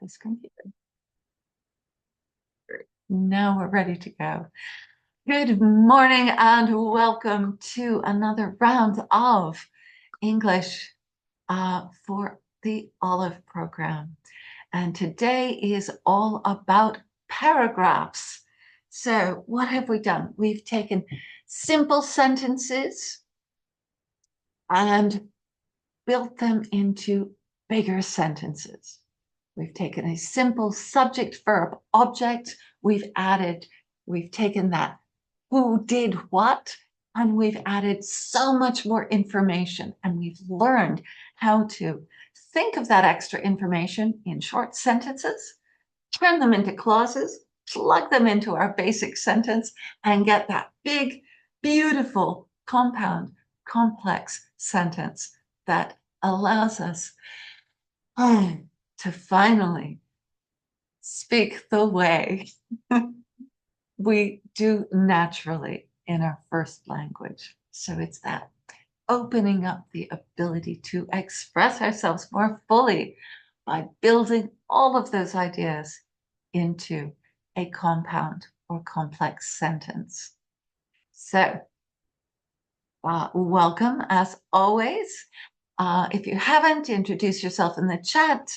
this computer. Great. Now we're ready to go. Good morning and welcome to another round of English for the Olive program. And today is all about paragraphs. So what have we done? We've taken simple sentences and built them into bigger sentences. We've taken a simple subject, verb, object. We've taken that who did what, and we've added so much more information, and we've learned how to think of that extra information in short sentences, turn them into clauses, plug them into our basic sentence, and get that big, beautiful, compound, complex sentence that allows us to finally speak the way we do naturally in our first language. So it's that opening up the ability to express ourselves more fully by building all of those ideas into a compound or complex sentence. So welcome as always. If you haven't, introduce yourself in the chat.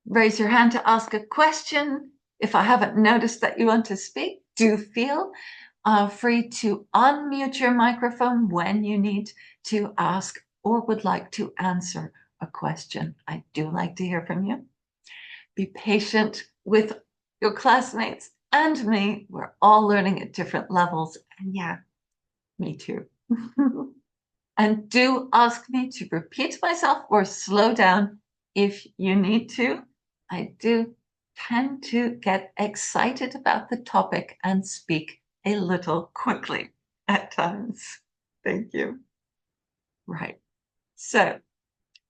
Raise your hand to ask a question. If I haven't noticed that you want to speak, do feel free to unmute your microphone when you need to ask or would like to answer a question. I do like to hear from you. Be patient with your classmates and me. We're all learning at different levels. And yeah, me too. And do ask me to repeat myself or slow down if you need to. I do tend to get excited about the topic and speak a little quickly at times. Thank you. Right. So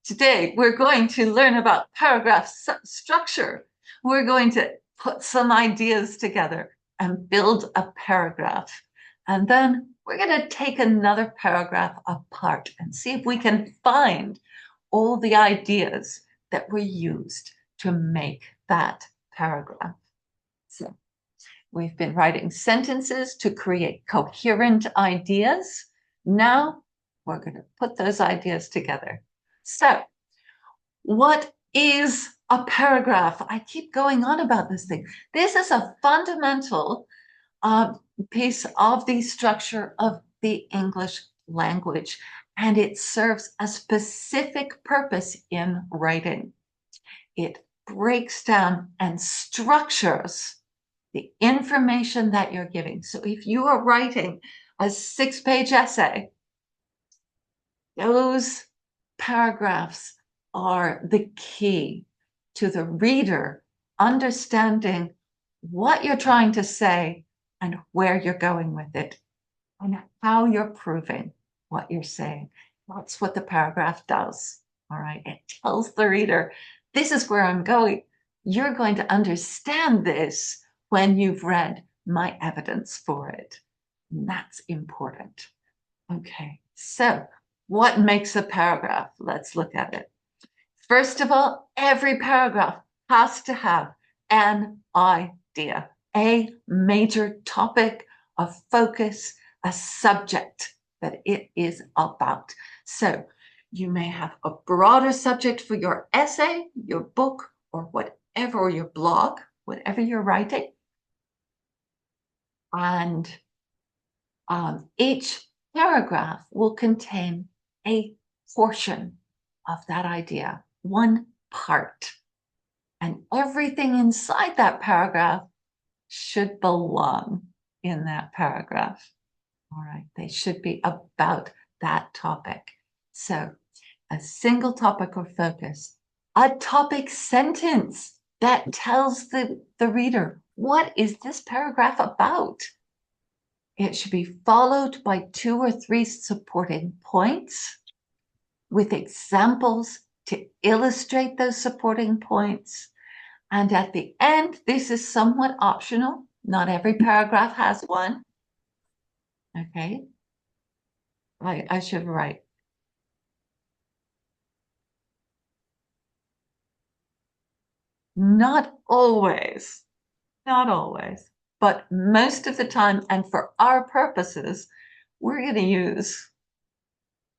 today we're going to learn about paragraph structure. We're going to put some ideas together and build a paragraph. And then we're going to take another paragraph apart and see if we can find all the ideas that were used to make that paragraph. So we've been writing sentences to create coherent ideas. Now we're going to put those ideas together. So what is a paragraph? I keep going on about this thing. This is a fundamental piece of the structure of the English language, and it serves a specific purpose in writing. It breaks down and structures the information that you're giving. So if you are writing a 6-page essay, those paragraphs are the key to the reader understanding what you're trying to say and where you're going with it and how you're proving what you're saying. That's what the paragraph does. All right. It tells the reader, this is where I'm going. You're going to understand this when you've read my evidence for it. And that's important. Okay. So what makes a paragraph? Let's look at it. First of all, every paragraph has to have an idea, a major topic of focus, a subject that it is about. So you may have a broader subject for your essay, your book, or whatever, or your blog, whatever you're writing. And each paragraph will contain a portion of that idea, one part. And everything inside that paragraph should belong in that paragraph. All right, they should be about that topic. So a single topic or focus, a topic sentence that tells the reader, what is this paragraph about? It should be followed by 2 or 3 supporting points with examples to illustrate those supporting points. And at the end, this is somewhat optional. Not every paragraph has one. Okay. I should write. Not always, not always, but most of the time, and for our purposes, we're going to use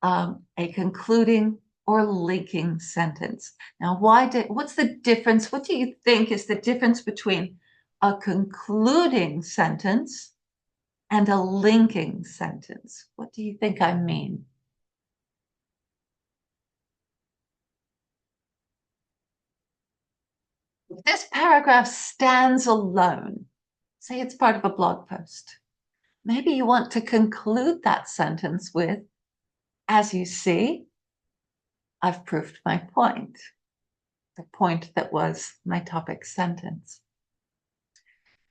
a concluding or linking sentence. Now, what's the difference? What do you think is the difference between a concluding sentence and a linking sentence? What do you think I mean? If this paragraph stands alone, say it's part of a blog post, maybe you want to conclude that sentence with, as you see, I've proved my point, the point that was my topic sentence.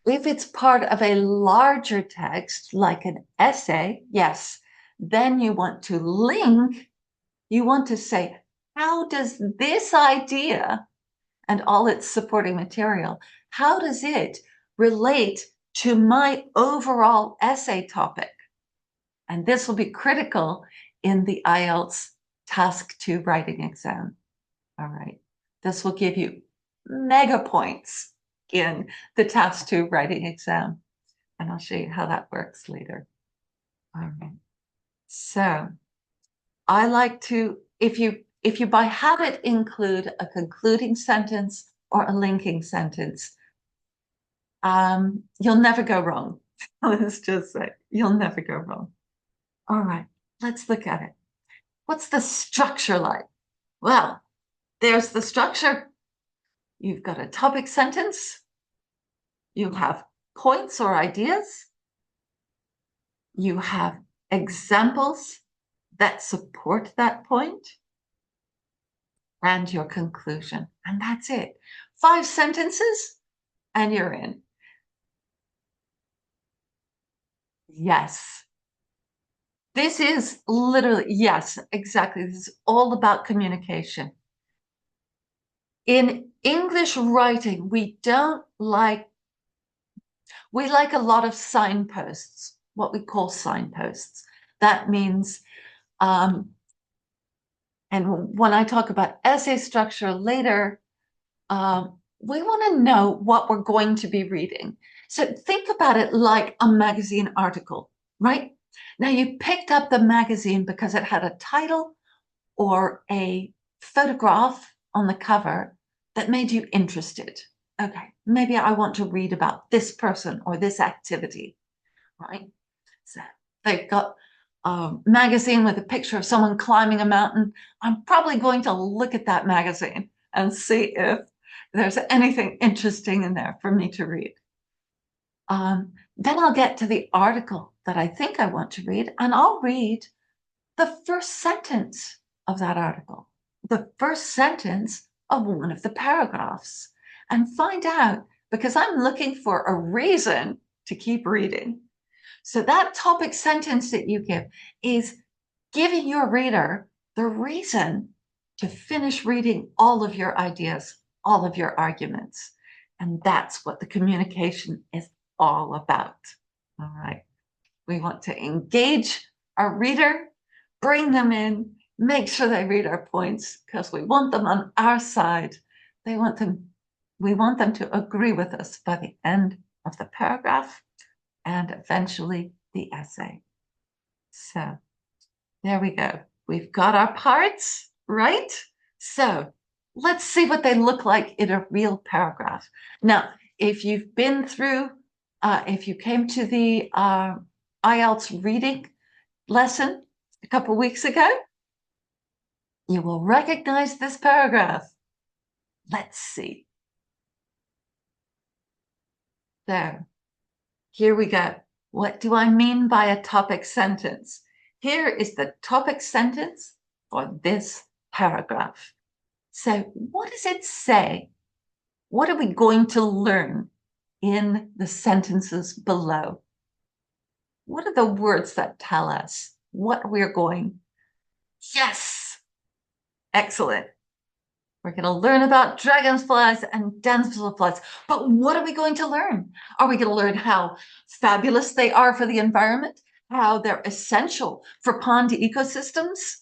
If it's part of a larger text, like an essay, yes, then you want to link, you want to say, how does this idea and all its supporting material, how does it relate to my overall essay topic? And this will be critical in the IELTS Task 2 writing exam. All right, this will give you mega points in the Task 2 writing exam. And I'll show you how that works later. All right. So I like to, if you by habit include a concluding sentence or a linking sentence, you'll never go wrong. Let's just say you'll never go wrong. All right, let's look at it. What's the structure like? Well, there's the structure. You've got a topic sentence. You have points or ideas. You have examples that support that point, and your conclusion. And that's it. 5 sentences, and you're in. Yes. This is literally, yes, exactly. This is all about communication. In English writing, we like a lot of signposts, what we call signposts. That means, and when I talk about essay structure later, we want to know what we're going to be reading. So think about it like a magazine article, right? Now you picked up the magazine because it had a title or a photograph on the cover that made you interested. Okay, maybe I want to read about this person or this activity, right? So they've got a magazine with a picture of someone climbing a mountain. I'm probably going to look at that magazine and see if there's anything interesting in there for me to read. Then I'll get to the article that I think I want to read, and I'll read the first sentence of that article, the first sentence of one of the paragraphs, and find out, because I'm looking for a reason to keep reading. So that topic sentence that you give is giving your reader the reason to finish reading all of your ideas, all of your arguments. And that's what the communication is all about. All right. We want to engage our reader, bring them in, make sure they read our points because we want them on our side. We want them to agree with us by the end of the paragraph and eventually the essay. So there we go. We've got our parts, right? So let's see what they look like in a real paragraph. Now, if you've been through, if you came to the IELTS reading lesson a couple of weeks ago, you will recognize this paragraph. Let's see. There. Here we go. What do I mean by a topic sentence? Here is the topic sentence for this paragraph. So what does it say? What are we going to learn in the sentences below? What are the words that tell us what we're going? Yes, excellent. We're going to learn about dragonflies and damselflies. But what are we going to learn? Are we going to learn how fabulous they are for the environment? How they're essential for pond ecosystems?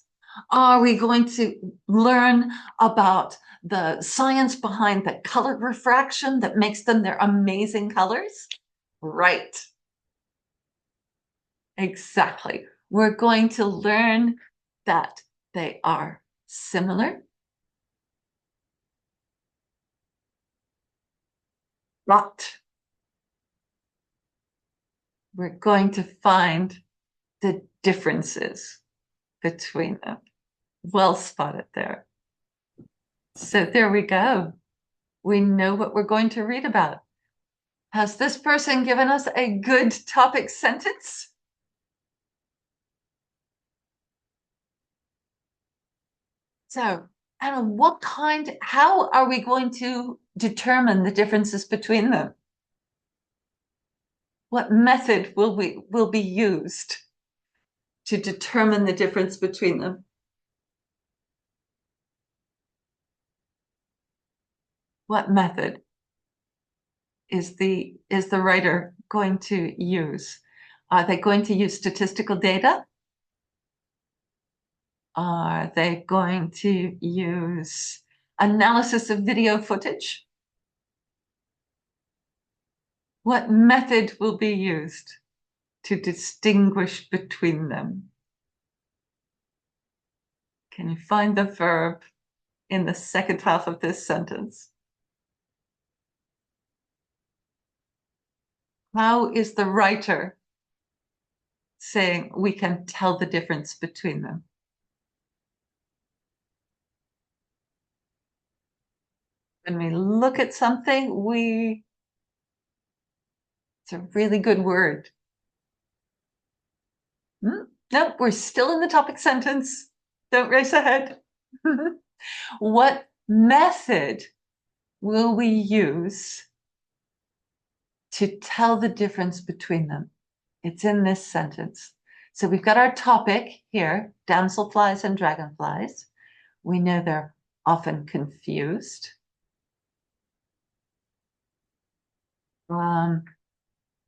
Are we going to learn about the science behind the color refraction that makes them their amazing colors? Right. Exactly. We're going to learn that they are similar, but we're going to find the differences between them. Well spotted there. So there we go. We know what we're going to read about. Has this person given us a good topic sentence? So, Anna, how are we going to determine the differences between them? What method will be used to determine the difference between them? What method is the writer going to use? Are they going to use statistical data? Are they going to use analysis of video footage? What method will be used to distinguish between them? Can you find the verb in the second half of this sentence? How is the writer saying we can tell the difference between them? When we look at something, it's a really good word. Nope, we're still in the topic sentence. Don't race ahead. What method will we use to tell the difference between them? It's in this sentence. So we've got our topic here, damselflies and dragonflies. We know they're often confused.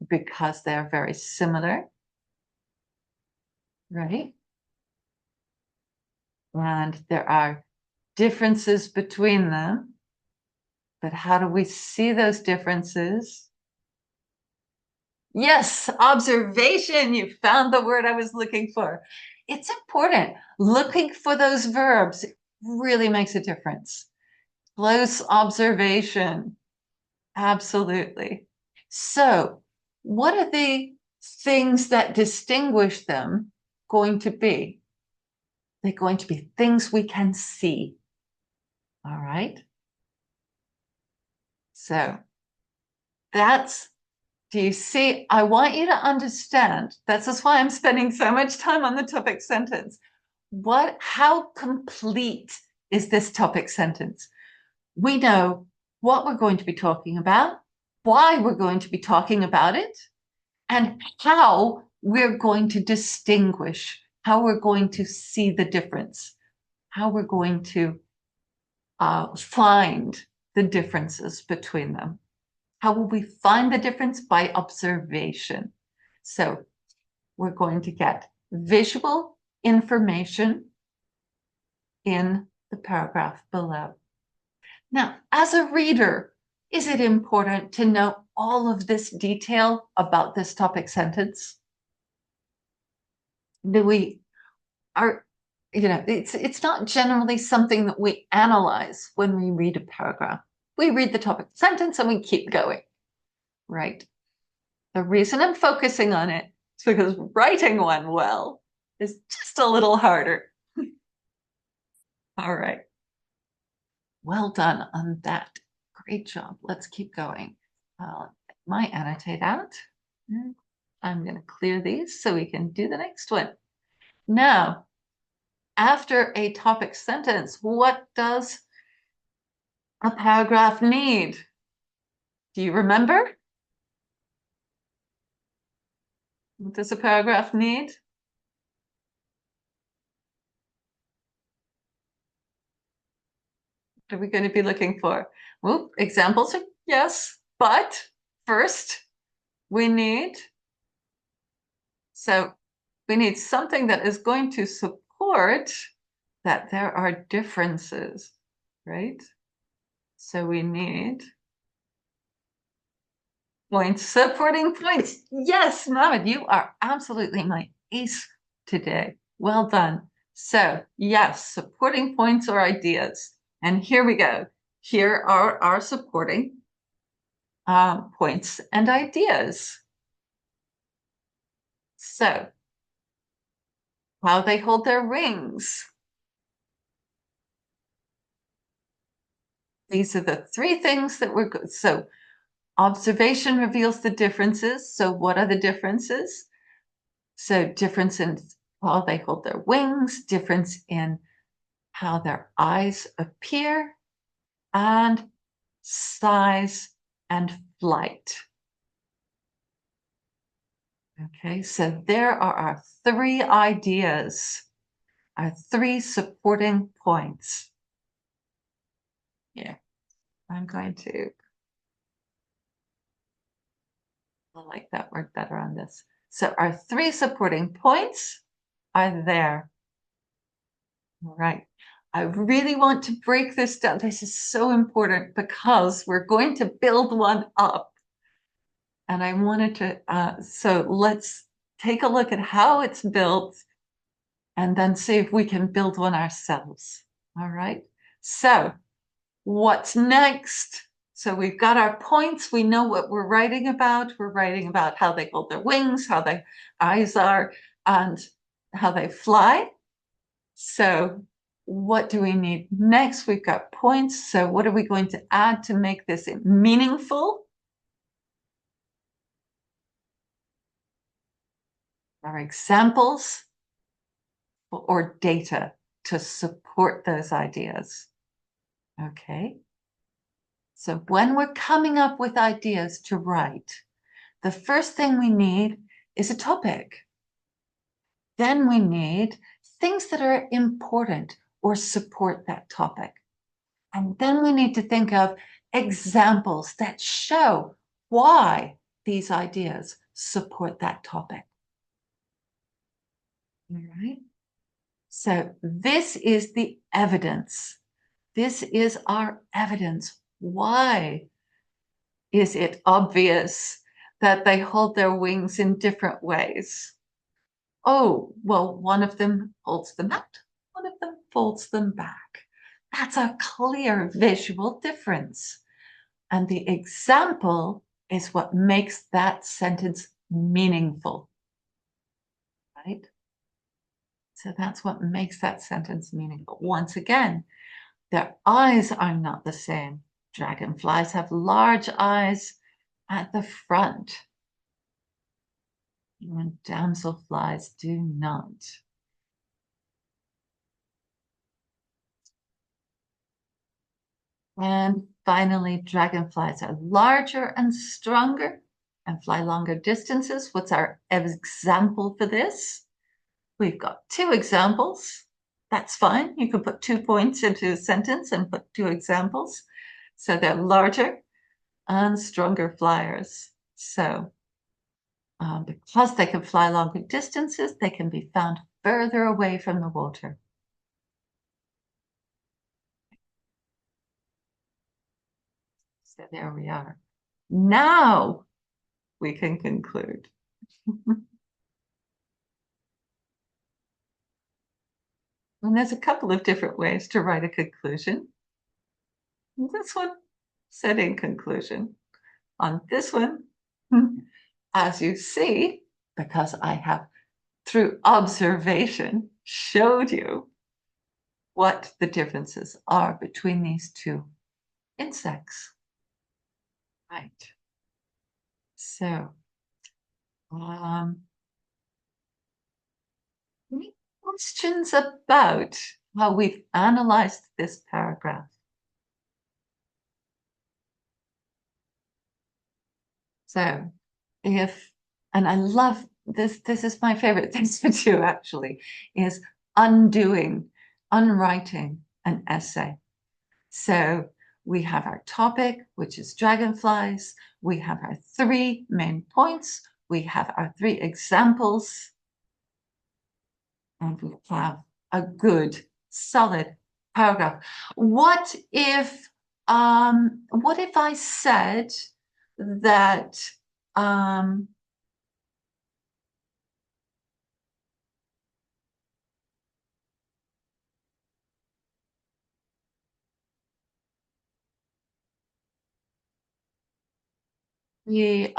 Because they're very similar, right? And there are differences between them. But how do we see those differences? Yes, observation. You found the word I was looking for. It's important. Looking for those verbs really makes a difference. Close observation. Absolutely. So, what are the things that distinguish them going to be? They're going to be things we can see. All right. So, that's do you see? I want you to understand. That's why I'm spending so much time on the topic sentence. How complete is this topic sentence? We know what we're going to be talking about, why we're going to be talking about it, and how we're going to distinguish, how we're going to see the difference, how we're going to find the differences between them. How will we find the difference? By observation. So we're going to get visual information in the paragraph below. Now, as a reader, is it important to know all of this detail about this topic sentence? Do we are it's not generally something that we analyze when we read a paragraph. We read the topic sentence and we keep going, right? The reason I'm focusing on it is because writing one well is just a little harder. All right. Well done on that. Great job. Let's keep going. My annotate out. I'm going to clear these so we can do the next one. Now, after a topic sentence, what does a paragraph need? Do you remember? What does a paragraph need? What are we going to be looking for? Well, examples are yes, but first we need something that is going to support that there are differences, right? So we need points, supporting points. Yes, Mohammed, you are absolutely my ace today. Well done. So yes, supporting points or ideas. And here we go. Here are our supporting points and ideas. So how they hold their wings. These are the three things that we're good. So observation reveals the differences. So what are the differences? So difference in how they hold their wings, difference in how their eyes appear, and size and flight. Okay, so there are our three ideas, our three supporting points. Yeah, I'm going to, I like that word better on this. So our three supporting points are there. All right. I really want to break this down. This is so important because we're going to build one up. And I wanted to, so let's take a look at how it's built and then see if we can build one ourselves. All right. So what's next? So we've got our points. We know what we're writing about. We're writing about how they hold their wings, how their eyes are, and how they fly. So what do we need next? We've got points. So what are we going to add to make this meaningful? Our examples or data to support those ideas. Okay. So when we're coming up with ideas to write, the first thing we need is a topic. Then we need things that are important or support that topic. And then we need to think of examples that show why these ideas support that topic. All right. So this is the evidence. This is our evidence. Why is it obvious that they hold their wings in different ways? Oh, well, one of them holds them out, one of them folds them back. That's a clear visual difference. And the example is what makes that sentence meaningful, right? So that's what makes that sentence meaningful. Once again, their eyes are not the same. Dragonflies have large eyes at the front, and damselflies do not. And finally, dragonflies are larger and stronger and fly longer distances. What's our example for this? We've got two examples. That's fine. You can put 2 points into a sentence and put two examples. So they're larger and stronger flyers. So because they can fly longer distances, they can be found further away from the water. So there we are. Now we can conclude. And there's a couple of different ways to write a conclusion. This one said in conclusion. On this one, as you see, because I have, through observation, showed you what the differences are between these two insects. Right. So, any questions about how we've analyzed this paragraph? So, if, and I love this, this is my favorite thing to do actually, is unwriting an essay. So we have our topic, which is dragonflies. We have our three main points. We have our three examples. And we have a good, solid paragraph. What if What if I said that um, the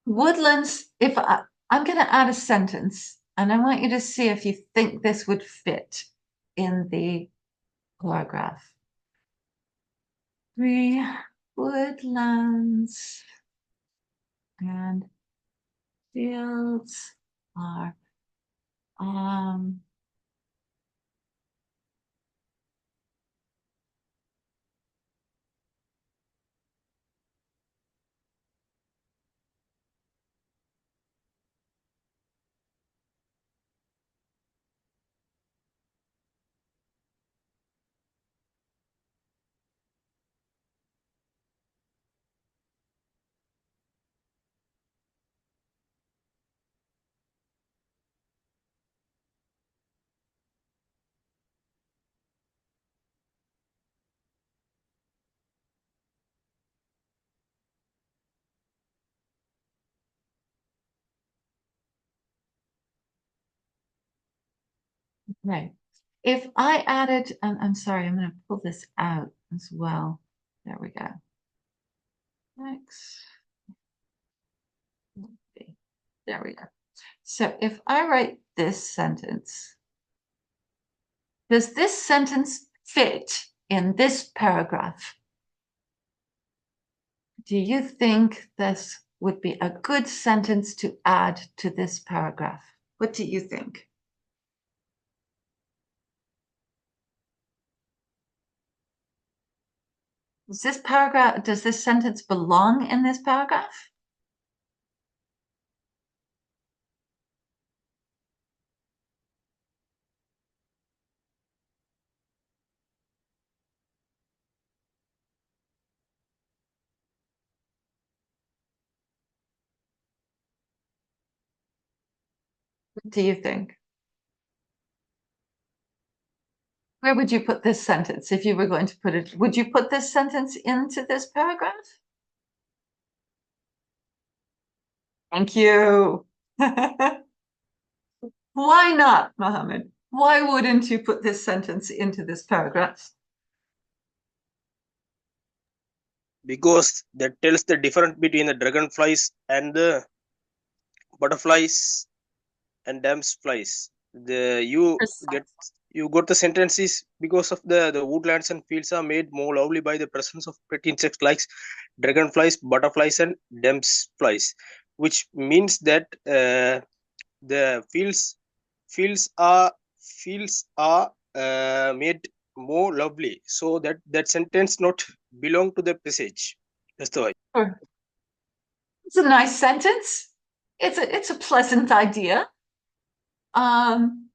woodlands, if I'm going to add a sentence, and I want you to see if you think this would fit in the paragraph. The woodlands and fields are um, right. If I added, I'm sorry, I'm going to pull this out as well. There we go. Next. There we go. So if I write this sentence, does this sentence fit in this paragraph? Do you think this would be a good sentence to add to this paragraph? What do you think? Does this sentence belong in this paragraph? What do you think? Where would you put this sentence if you were going to put it? Would you put this sentence into this paragraph? Thank you. Why not, Mohammed? Why wouldn't you put this sentence into this paragraph? Because that tells the difference between the dragonflies and the butterflies and dam's flies. The get Precise. you got the sentences because of the woodlands and fields are made more lovely by the presence of pretty insects like dragonflies, butterflies, and dam's flies, which means that the fields are made more lovely. So that sentence not belong to the passage. That's the why. Sure. It's a nice sentence. It's a pleasant idea. Um,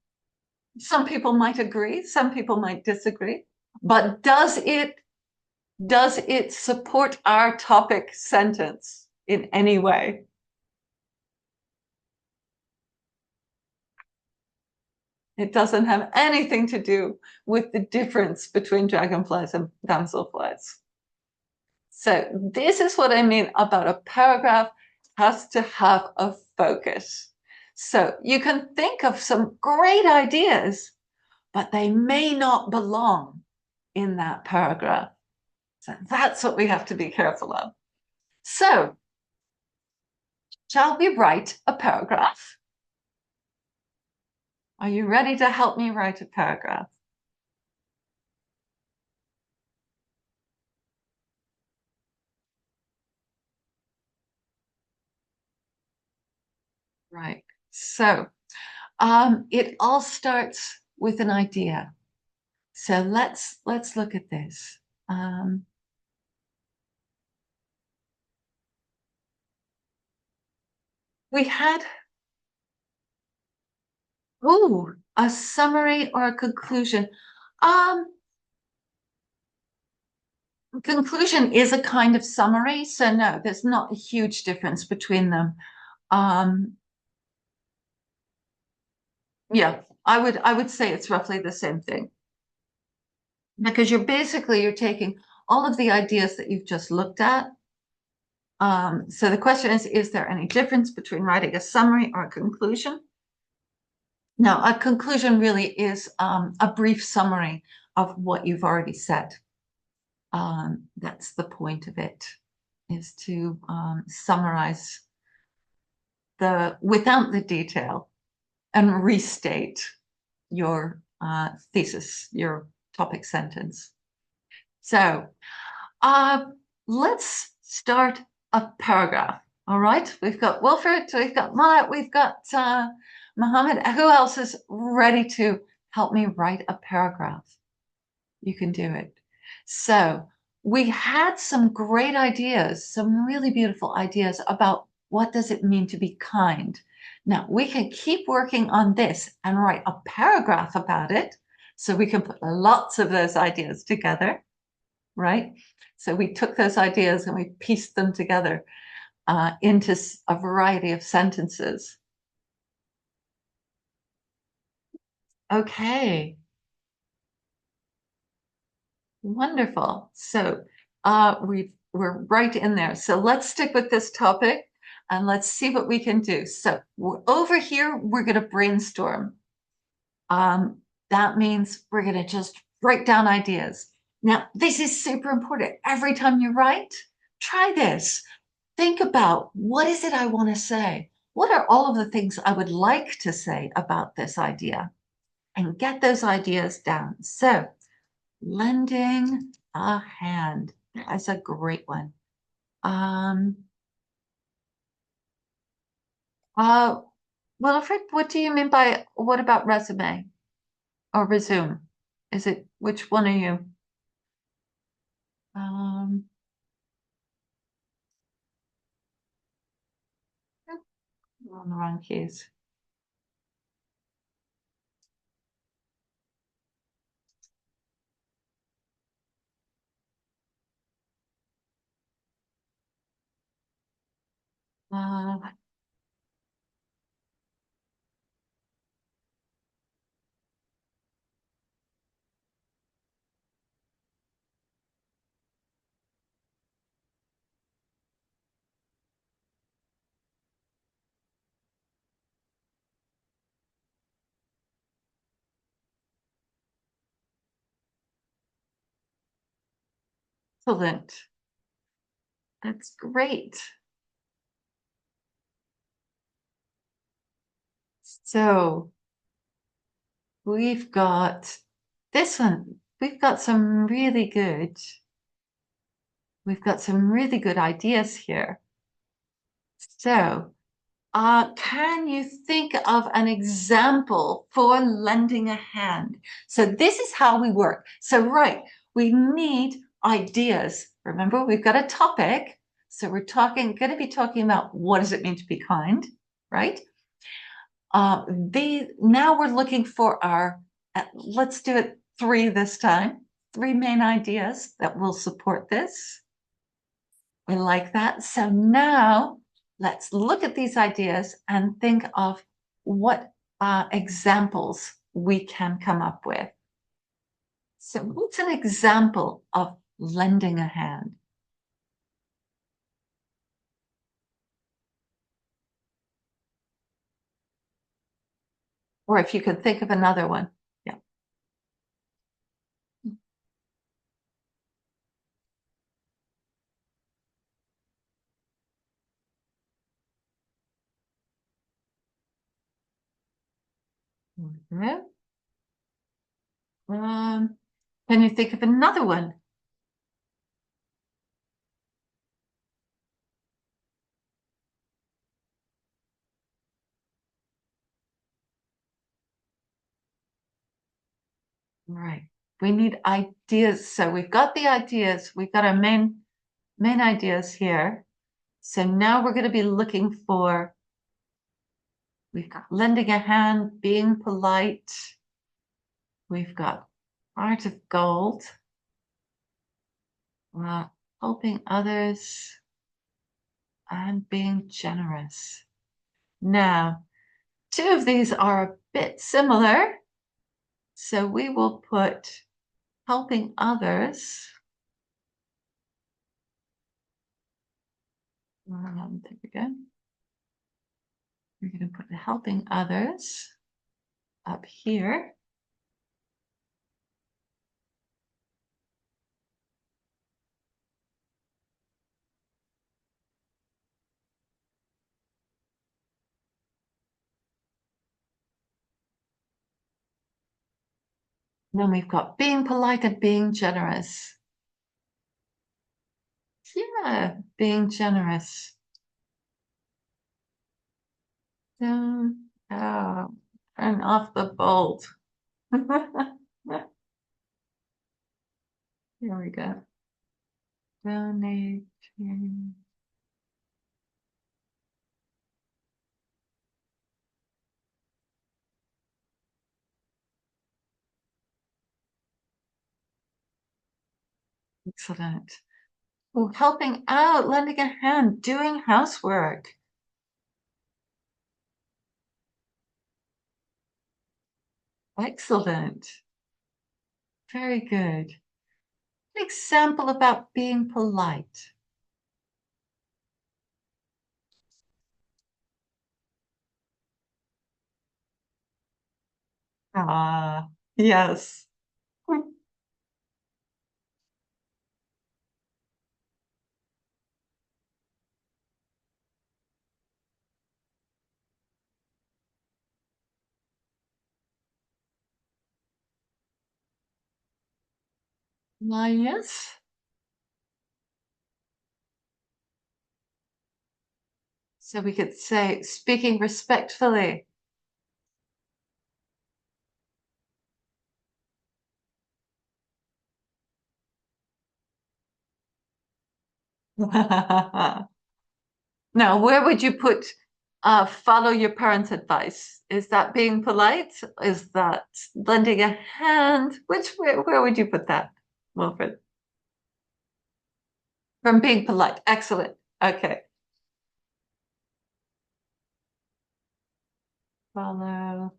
some people might agree, some people might disagree. But does it support our topic sentence in any way? It doesn't have anything to do with the difference between dragonflies and damselflies. So this is what I mean about a paragraph has to have a focus. So you can think of some great ideas, but they may not belong in that paragraph. So that's what we have to be careful of. So, shall we write a paragraph? Are you ready to help me write a paragraph? Right. So, it all starts with an idea. So let's look at this. Um, we had a summary or a conclusion. Um, Conclusion is a kind of summary, so no, there's not a huge difference between them. Um, yeah, I would say it's roughly the same thing because you're taking all of the ideas that you've just looked at. So the question is there any difference between writing a summary or a conclusion? No, a conclusion really is a brief summary of what you've already said. That's the point of it, is to summarize without the detail and restate your thesis, your topic sentence. So uh, let's start a paragraph. All right, we've got Wilfred, we've got Mullet, we've got Mohammed. Who else is ready to help me write a paragraph? You can do it. So we had some great ideas, some really beautiful ideas about what does it mean to be kind. Now we can keep working on this and write a paragraph about it. So we can put lots of those ideas together, right? So we took those ideas and we pieced them together into a variety of sentences. Okay, wonderful. So we're right in there. So let's stick with this topic and let's see what we can do. So over here, we're going to brainstorm. That means we're going to just write down ideas. Now, this is super important. Every time you write, try this. Think about what is it I want to say? What are all of the things I would like to say about this idea? And get those ideas down. So lending a hand. That's a great one. Um, uh, Wilfred, what do you mean by what about resume or resume? Is it which one are you? Um, we're on the wrong keys. Uh, Excellent. That's great. So we've got this one. We've got some really good ideas here. So, can you think of an example for lending a hand? So this is how we work. So, right, we need ideas. Remember, we've got a topic. So we're going to be talking about what does it mean to be kind, right? Now we're looking for let's do it three this time, three main ideas that will support this. We like that. So now let's look at these ideas and think of what examples we can come up with. So what's an example of lending a hand? Or if you could think of another one. Yeah. Mhm. Um, can you think of another one? Right. We need ideas. So we've got the ideas. We've got our main ideas here. So now we're going to be looking for, we've got lending a hand, being polite. We've got heart of gold, helping others, and being generous. Now, two of these are a bit similar. So we will put helping others. There we go. We're going to put the helping others up here. Then we've got being polite and being generous. Yeah, being generous. Down, turn off the bolt. Here we go. Donate. Excellent. Oh, helping out, lending a hand, doing housework. Excellent. Very good. An example about being polite. Ah, yes. Why, yes. So we could say speaking respectfully. Now, where would you put follow your parents' advice? Is that being polite? Is that lending a hand? Where would you put that, Wilfred? From being polite. Excellent. Okay. Follow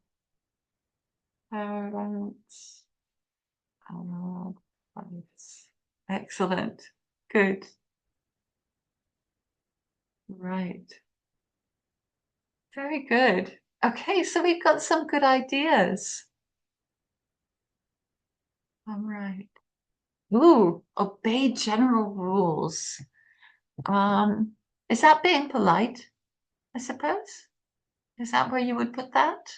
parents' advice. Excellent. Good. Right. Very good. Okay, so we've got some good ideas. All right. Ooh, obey general rules. Um, is that being polite, I suppose? Is that where you would put that?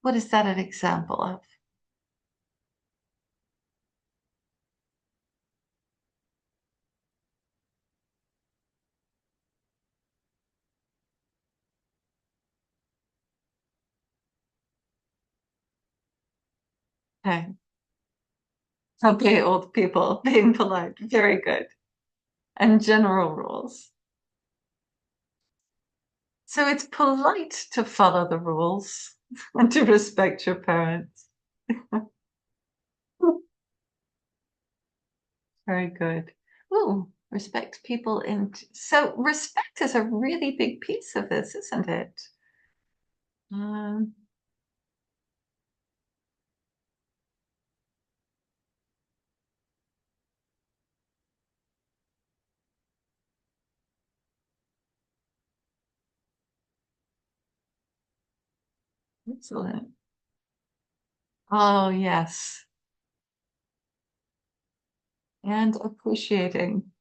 What is that an example of? Okay. Okay, old people being polite. Very good. And general rules. So it's polite to follow the rules and to respect your parents. Very good. Ooh, respect people in. So respect is a really big piece of this, isn't it? Um, Excellent. Oh, yes. And appreciating.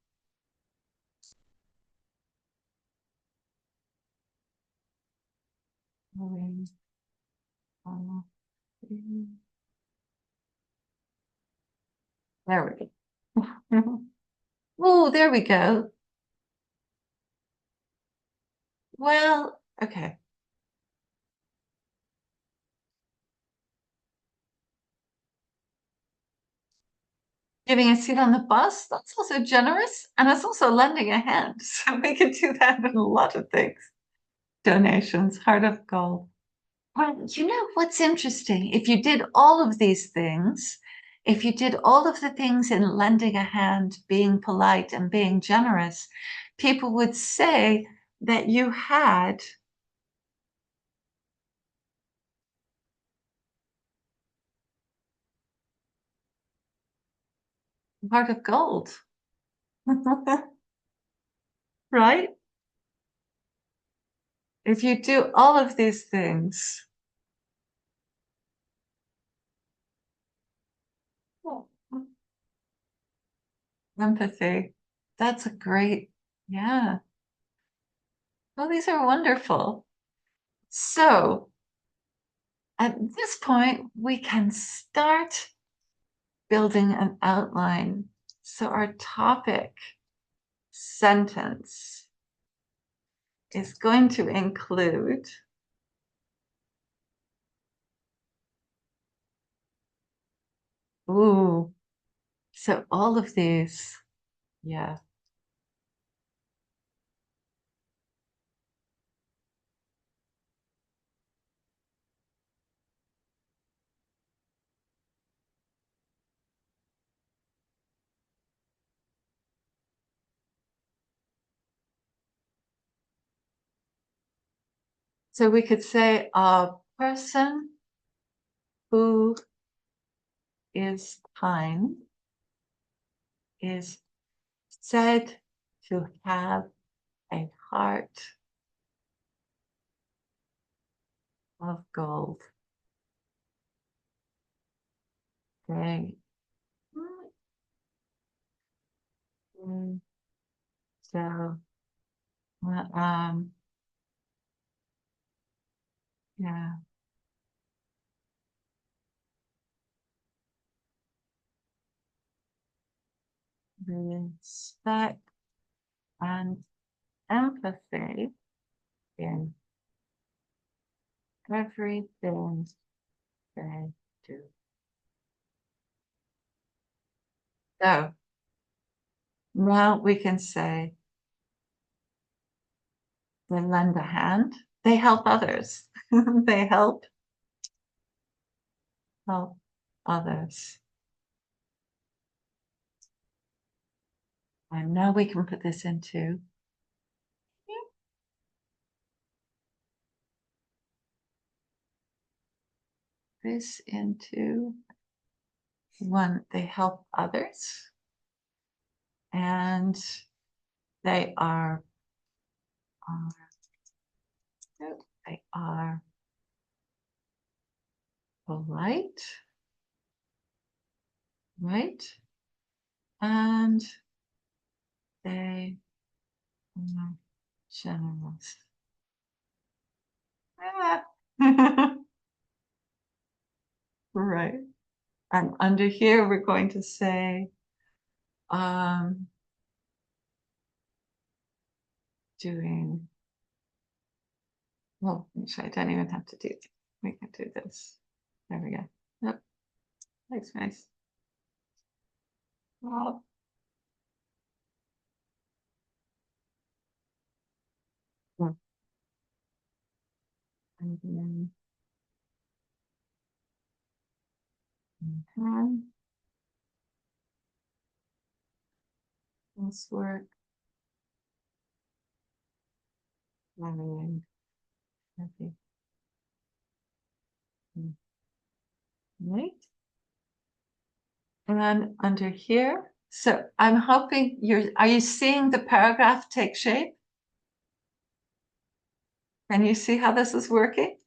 There we go. Oh, there we go. Well, okay. Giving a seat on the bus, that's also generous. And it's also lending a hand. So we could do that in a lot of things. Donations, heart of gold. Well, you know what's interesting? If you did all of these things, if you did all of the things in lending a hand, being polite, and being generous, people would say that you had Heart of gold. Right? If you do all of these things, empathy, that's a great, yeah. Well, these are wonderful. So at this point, we can start building an outline. So our topic sentence is going to include ooh, so all of these, yeah. So we could say a person who is kind is said to have a heart of gold. Okay. So, yeah, respect and empathy in everything they do. So now we can say they lend a hand, they help others, they help others. And now we can put this into one, they help others and they are, they are polite, right? And they are generous. Ah. Right. And under here, we're going to say, um, doing, well, actually, I don't even have to do, we can do this. There we go. Yep. Thanks, nice. Well, and then, this work, learning, happy, right? And then under here, so I'm hoping are you seeing the paragraph take shape? Can you see how this is working?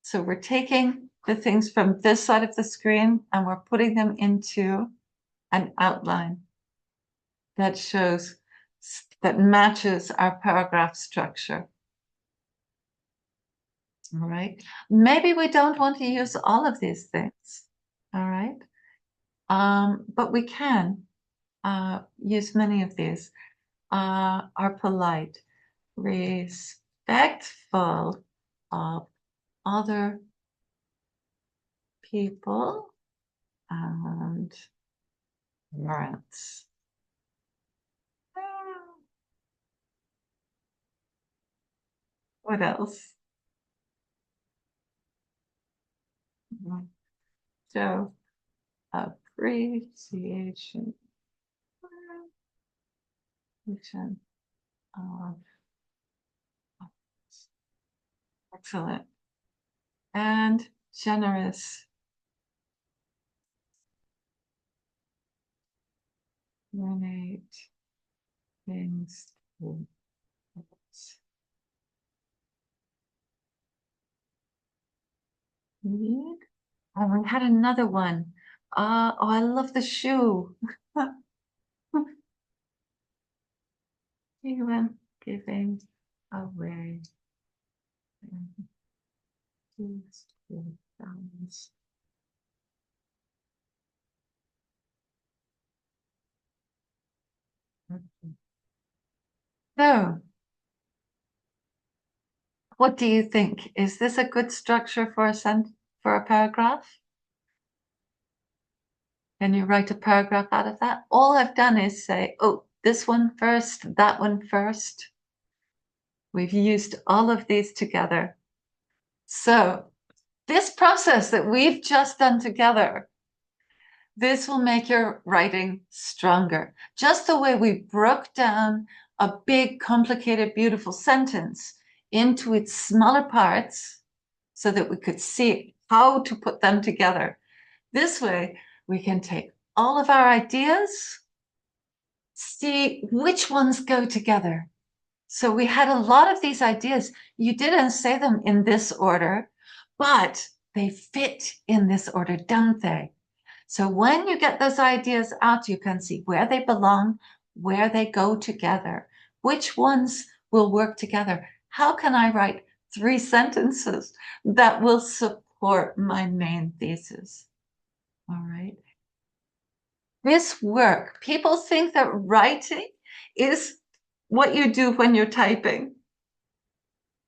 So we're taking the things from this side of the screen and we're putting them into an outline that shows, that matches our paragraph structure. All right. Maybe we don't want to use all of these things. All right. But we can use many of these. Are polite, respectful of other people, and parents. What else? So appreciation of excellent and generous. Donate things to need. Oh, we had another one. Oh, I love the shoe. Even giving away things to balance. Okay. So, what do you think? Is this a good structure for for a paragraph? Can you write a paragraph out of that? All I've done is say, oh, this one first, that one first. We've used all of these together. So, this process that we've just done together, this will make your writing stronger. Just the way we broke down a big, complicated, beautiful sentence into its smaller parts so that we could see how to put them together. This way, we can take all of our ideas, see which ones go together. So we had a lot of these ideas. You didn't say them in this order, but they fit in this order, don't they? So when you get those ideas out, you can see where they belong, where they go together, which ones will work together. How can I write 3 sentences that will support my main thesis? All right. This work, people think that writing is what you do when you're typing.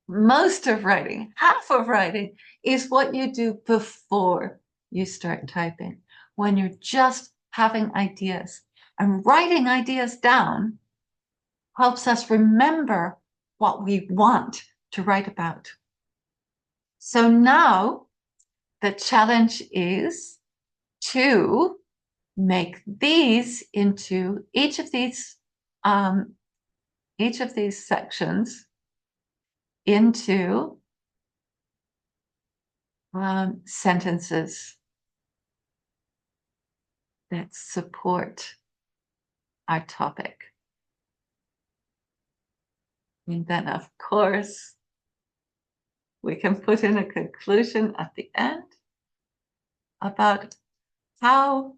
Most of writing, half of writing, is what you do before you start typing, when you're just having ideas. And writing ideas down helps us remember what we want to write about. So now the challenge is to make these into each of these sections into sentences that support our topic. And then, of course, we can put in a conclusion at the end about how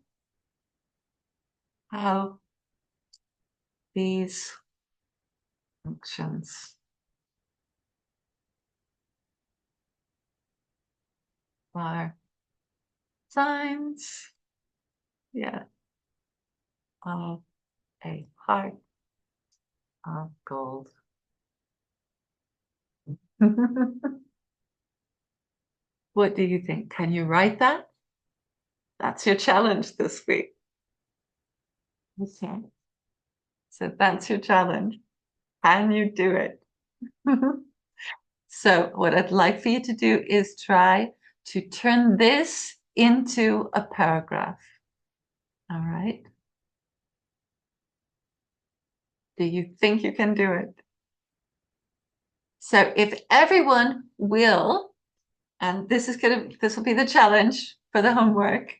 these functions are signs, yeah, of a heart of gold. What do you think? Can you write that? That's your challenge this week. Okay. So that's your challenge. Can you do it? So what I'd like for you to do is try to turn this into a paragraph. All right. Do you think you can do it? So if everyone will, and this will be the challenge for the homework.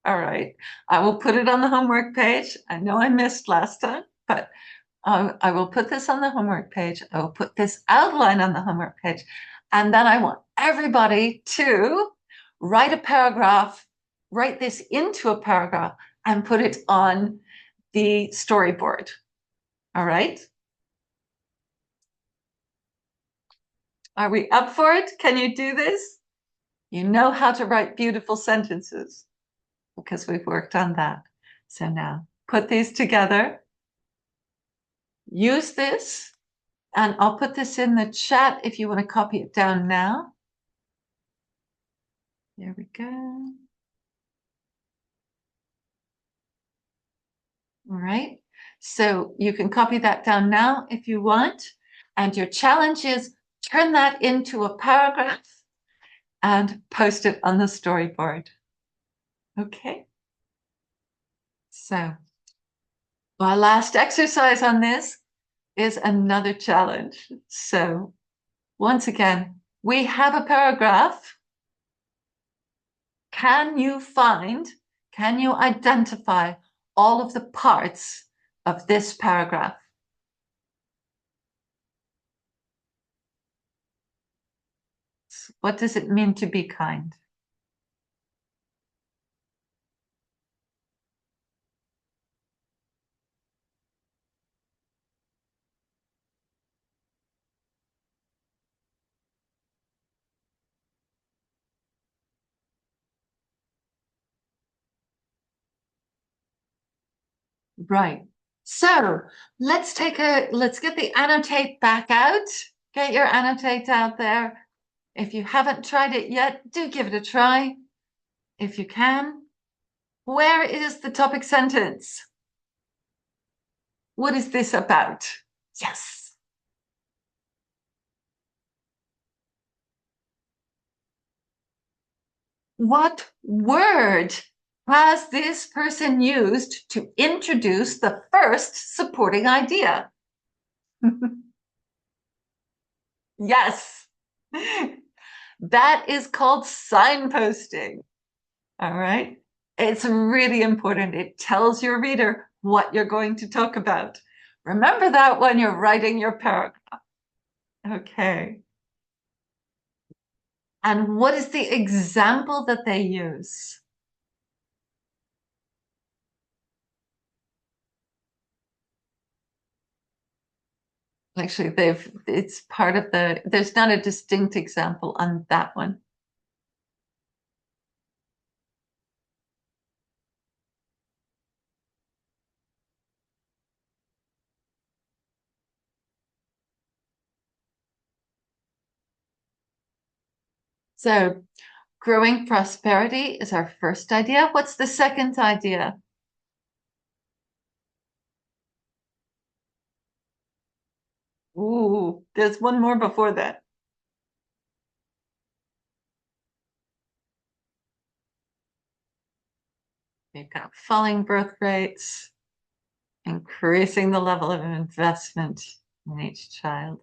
All right. I will put it on the homework page. I know I missed last time, but I will put this on the homework page. I will put this outline on the homework page. And then I want everybody to write a paragraph, write this into a paragraph, and put it on the storyboard. All right. Are we up for it? Can you do this? You know how to write beautiful sentences because we've worked on that. So now put these together. Use this, and I'll put this in the chat if you want to copy it down now. There we go. All right. So you can copy that down now if you want. And your challenge is turn that into a paragraph and post it on the storyboard. Okay. So our last exercise on this is another challenge. So once again, we have a paragraph. Can you identify all of the parts of this paragraph. What does it mean to be kind? Right. So let's get the annotate back out. Get your annotate out there. If you haven't tried it yet, do give it a try. If you can. Where is the topic sentence? What is this about? Yes. What word has this person used to introduce the first supporting idea? Yes. That is called signposting. All right. It's really important. It tells your reader what you're going to talk about. Remember that when you're writing your paragraph. Okay. And what is the example that they use? Actually, it's part of there's not a distinct example on that one. So growing prosperity is our first idea. What's the second idea? Ooh, there's one more before that. We've got falling birth rates, increasing the level of investment in each child.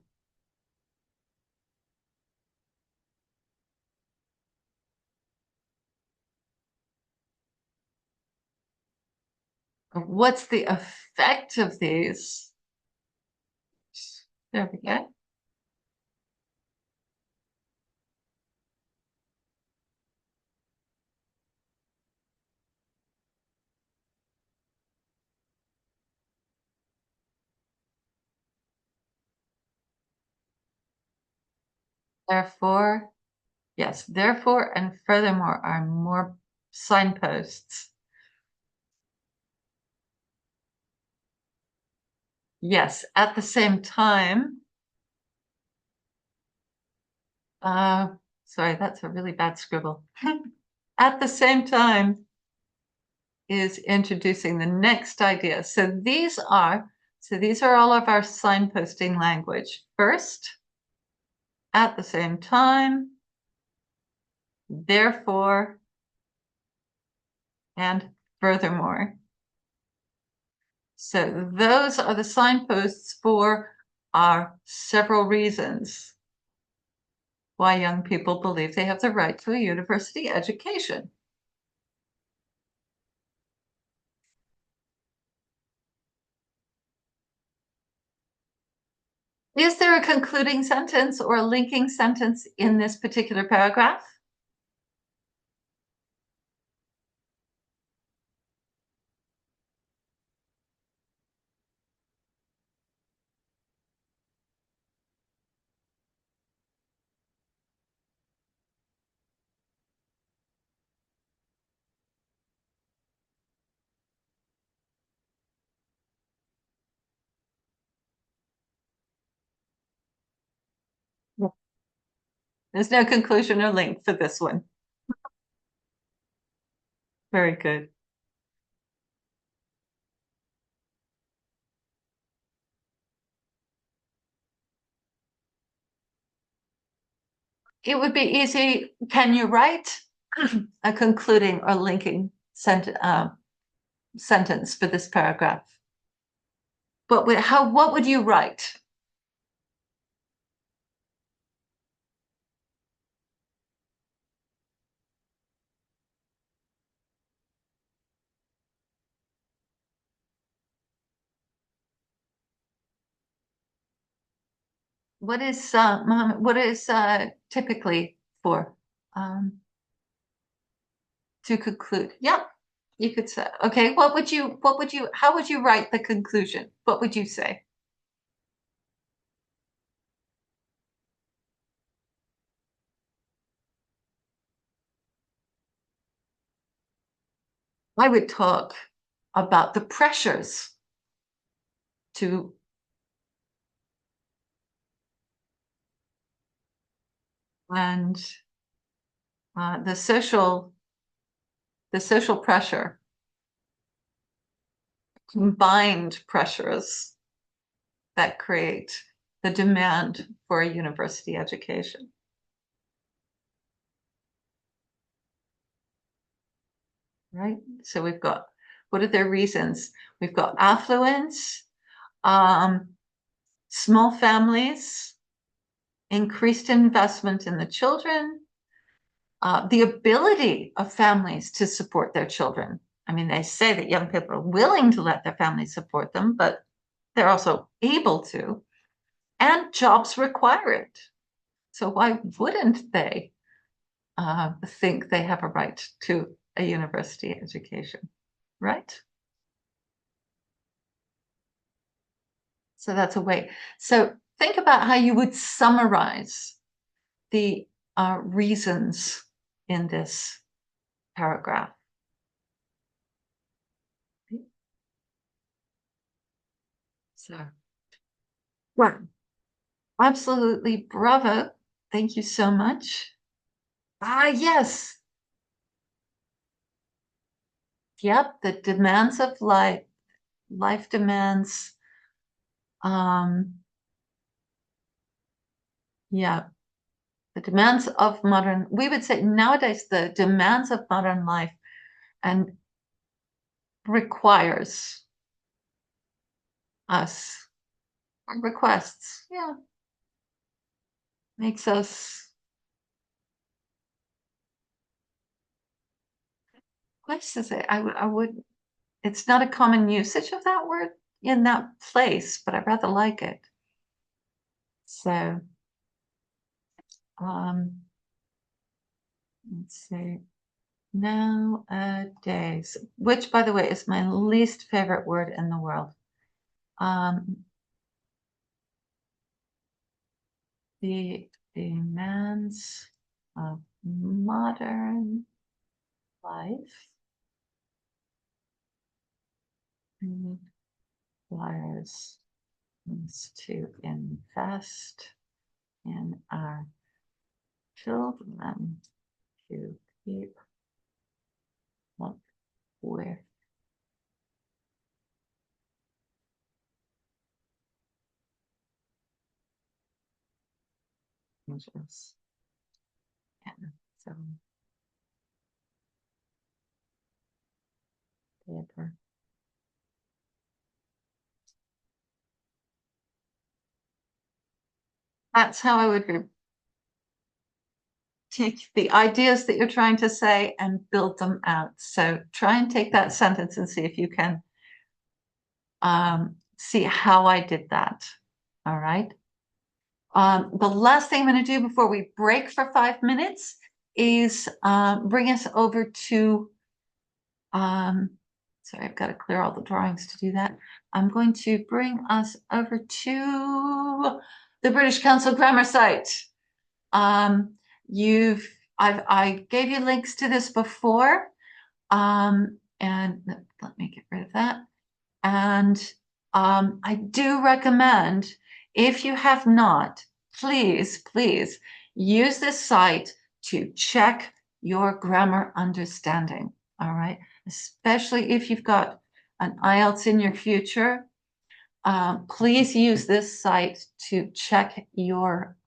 What's the effect of these? There we go. Therefore, yes, therefore and furthermore are more signposts. Yes, at the same time, uh, sorry, that's a really bad scribble. At the same time is introducing the next idea. So these are all of our signposting language. First, at the same time, therefore, and furthermore. So those are the signposts for our several reasons why young people believe they have the right to a university education. Is there a concluding sentence or a linking sentence in this particular paragraph? There's no conclusion or link for this one. Very good. It would be easy. Can you write a concluding or linking sentence for this paragraph? But what would you write? What is Mohammed? What is typically for? Um, to conclude. Yep, you could say. Okay, how would you write the conclusion? What would you say? I would talk about the pressures to and the social pressure, combined pressures that create the demand for a university education. Right? So we've got, what are their reasons? We've got affluence, um, small families, increased investment in the children, the ability of families to support their children. I mean, they say that young people are willing to let their families support them, but they're also able to, and jobs require it. So why wouldn't they think they have a right to a university education, right? So that's a way. So think about how you would summarize the reasons in this paragraph. So, well, absolutely bravo. Thank you so much. Ah, yes. Yep, the demands of life demands. Um, yeah, the demands of modern, we would say nowadays, the demands of modern life and requires us, requests, yeah, makes us, what's to say? I would, it's not a common usage of that word in that place, but I rather like it. So, um, let's see. Nowadays, which by the way is my least favorite word in the world. Um, the demands of modern life requires us to invest in our children to keep up with changes. And so paper. That's how I would take the ideas that you're trying to say and build them out. So try and take that sentence and see if you can see how I did that. All right. The last thing I'm going to do before we break for 5 minutes is bring us over to, sorry, I've got to clear all the drawings to do that. I'm going to bring us over to the British Council grammar site. Um, I gave you links to this before, and let me get rid of that. And I do recommend, if you have not, please use this site to check your grammar understanding. All right, especially if you've got an IELTS in your future. Please use this site to check your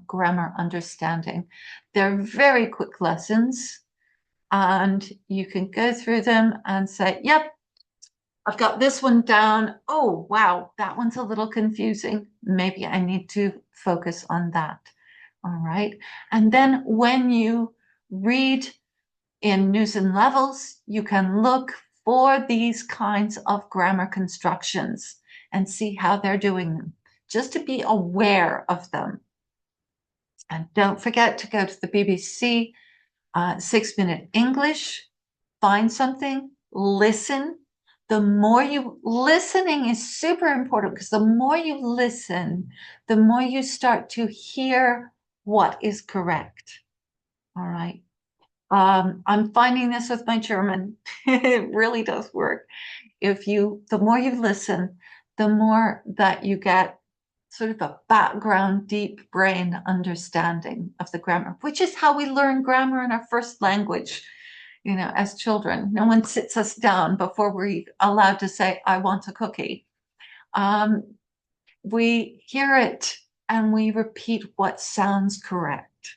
grammar understanding. They're very quick lessons, and you can go through them and say, yep, I've got this one down. Oh, wow, that one's a little confusing. Maybe I need to focus on that. All right. And then when you read in News and Levels, you can look for these kinds of grammar constructions and see how they're doing them. just to be aware of them. And don't forget to go to the BBC 6 Minute English, find something, listen. The more you listening is super important because the more you listen, the more you start to hear what is correct. All right. I'm finding this with my German. It really does work. The more you listen, the more that you get sort of a background, deep brain understanding of the grammar, which is how we learn grammar in our first language, as children. No one sits us down before we're allowed to say, I want a cookie. We hear it and we repeat what sounds correct.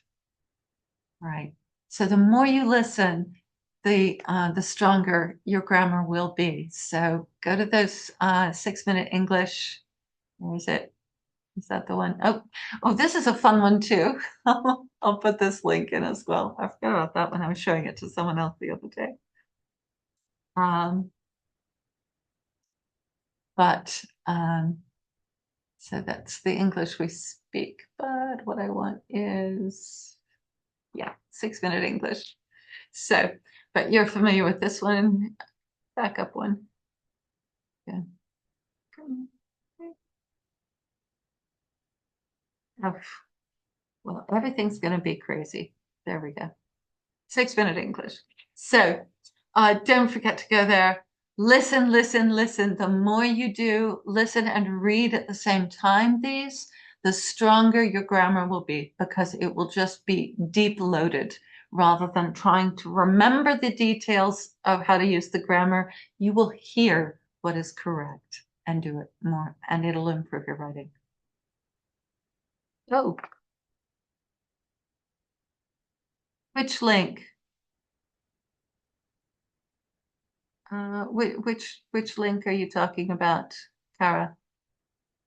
Right. So the more you listen, the stronger your grammar will be. So go to those 6 Minute English. Where is it? Is that the one? Oh, this is a fun one too. I'll put this link in as well. I forgot about that when I was showing it to someone else the other day. Um, but so that's the English we speak. But what I want is, yeah, 6 Minute English. So, but you're familiar with this one, backup one. Yeah. Oh, well, everything's going to be crazy. There we go. 6 Minute English. So don't forget to go there. Listen, listen, listen. The more you do listen and read at the same time, the stronger your grammar will be because it will just be deep loaded rather than trying to remember the details of how to use the grammar. You will hear what is correct and do it more, and it'll improve your writing. Oh, which link? Which link are you talking about, Kara?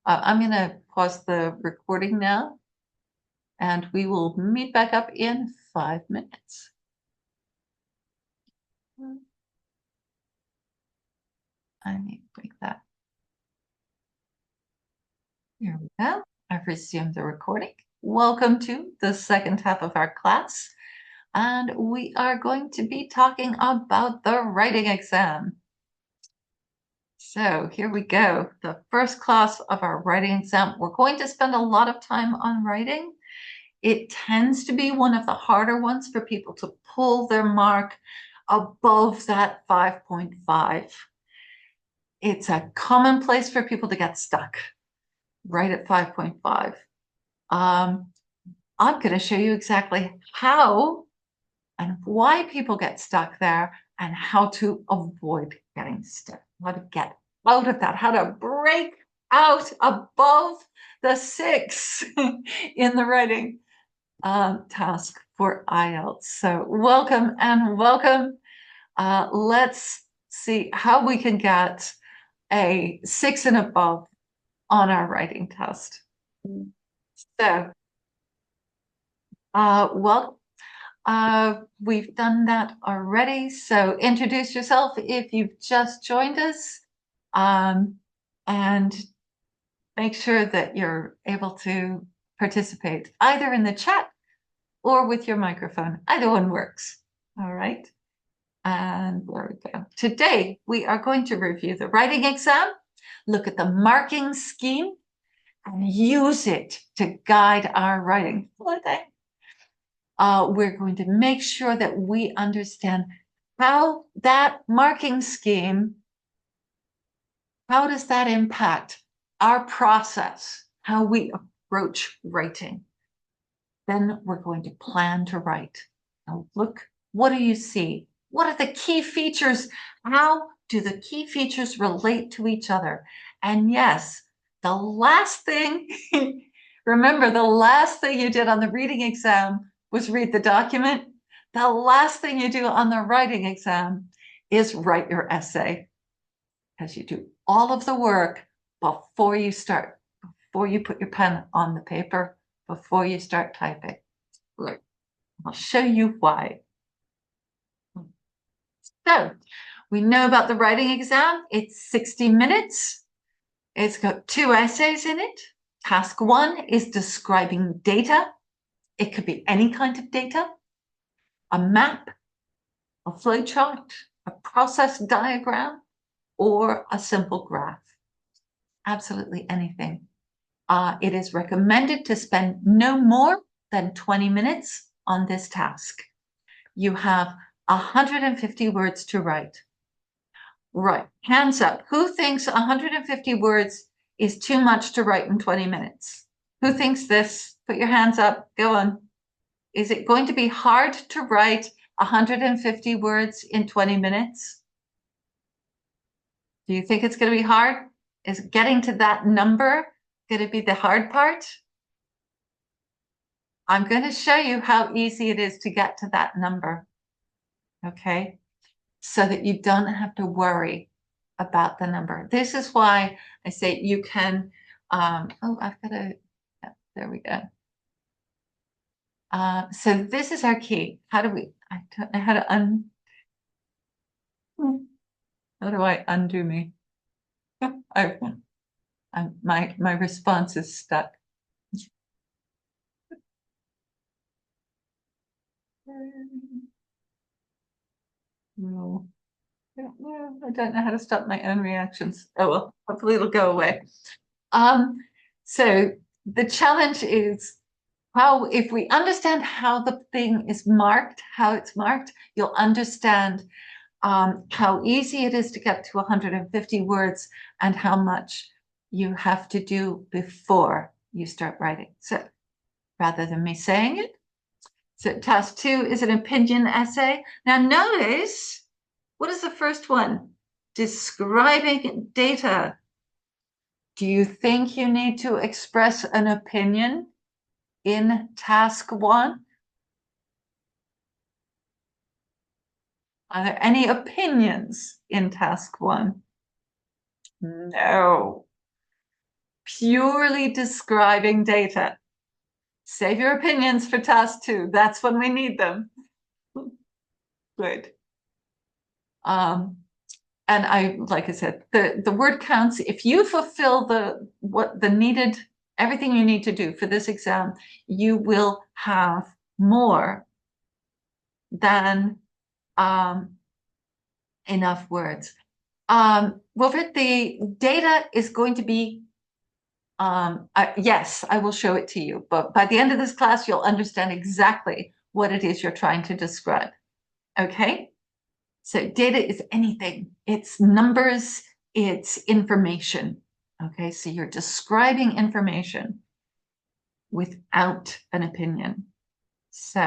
I'm going to pause the recording now, and we will meet back up in 5 minutes. I need to break that. Here we go. I've resumed the recording. Welcome to the second half of our class, and we are going to be talking about the writing exam. So here we go. The first class of our writing exam. We're going to spend a lot of time on writing. It tends to be one of the harder ones for people to pull their mark above that 5.5. It's a common place for people to get stuck right at 5.5. I'm going to show you exactly how and why people get stuck there and how to avoid getting stuck, how to get out of that, how to break out above the 6 in the writing task for IELTS. So welcome and welcome. Let's see how we can get a 6 and above on our writing test. So, well, we've done that already. So introduce yourself if you've just joined us, and make sure that you're able to participate either in the chat or with your microphone. Either one works. All right. And there we go. Today, we are going to review the writing exam, look at the marking scheme, and use it to guide our writing. We're going to make sure that we understand how that marking scheme, how does that impact our process, how we approach writing. Then we're going to plan to write. Now look, what do you see? What are the key features? How do the key features relate to each other? And yes, the last thing, remember the last thing you did on the reading exam was read the document. The last thing you do on the writing exam is write your essay, because you do all of the work before you start, before you put your pen on the paper, before you start typing. Look, I'll show you why. So we know about the writing exam. It's 60 minutes. It's got 2 essays in it. Task 1 is describing data. It could be any kind of data, a map, a flowchart, a process diagram, or a simple graph. Absolutely anything. It is recommended to spend no more than 20 minutes on this task. You have 150 words to write. Right, hands up. Who thinks 150 words is too much to write in 20 minutes? Who thinks this? Put your hands up. Go on. Is it going to be hard to write 150 words in 20 minutes? Do you think it's going to be hard? Is getting to that number going to be the hard part? I'm going to show you how easy it is to get to that number, okay? So that you don't have to worry about the number. This is why I say you can, oh, I've got to, yeah, there we go. So this is our key. How do we, I don't know how to how do I undo me? My response is stuck. No, I don't know how to stop my own reactions. Oh well, hopefully it'll go away. So the challenge is how, if we understand how the thing is marked, how it's marked, you'll understand how easy it is to get to 150 words and how much you have to do before you start writing. So rather than me saying it, so task 2 is an opinion essay. Now notice, what is the first one? Describing data. Do you think you need to express an opinion in task 1? Are there any opinions in task 1? No. Purely describing data. Save your opinions for task 2. That's when we need them. Good. And like I said, the word counts. If you fulfill everything you need to do for this exam, you will have more than enough words. Wilfred, the data is going to be, yes, I will show it to you, but by the end of this class, you'll understand exactly what it is you're trying to describe. Okay? So data is anything. It's numbers, it's information. Okay, so you're describing information without an opinion. So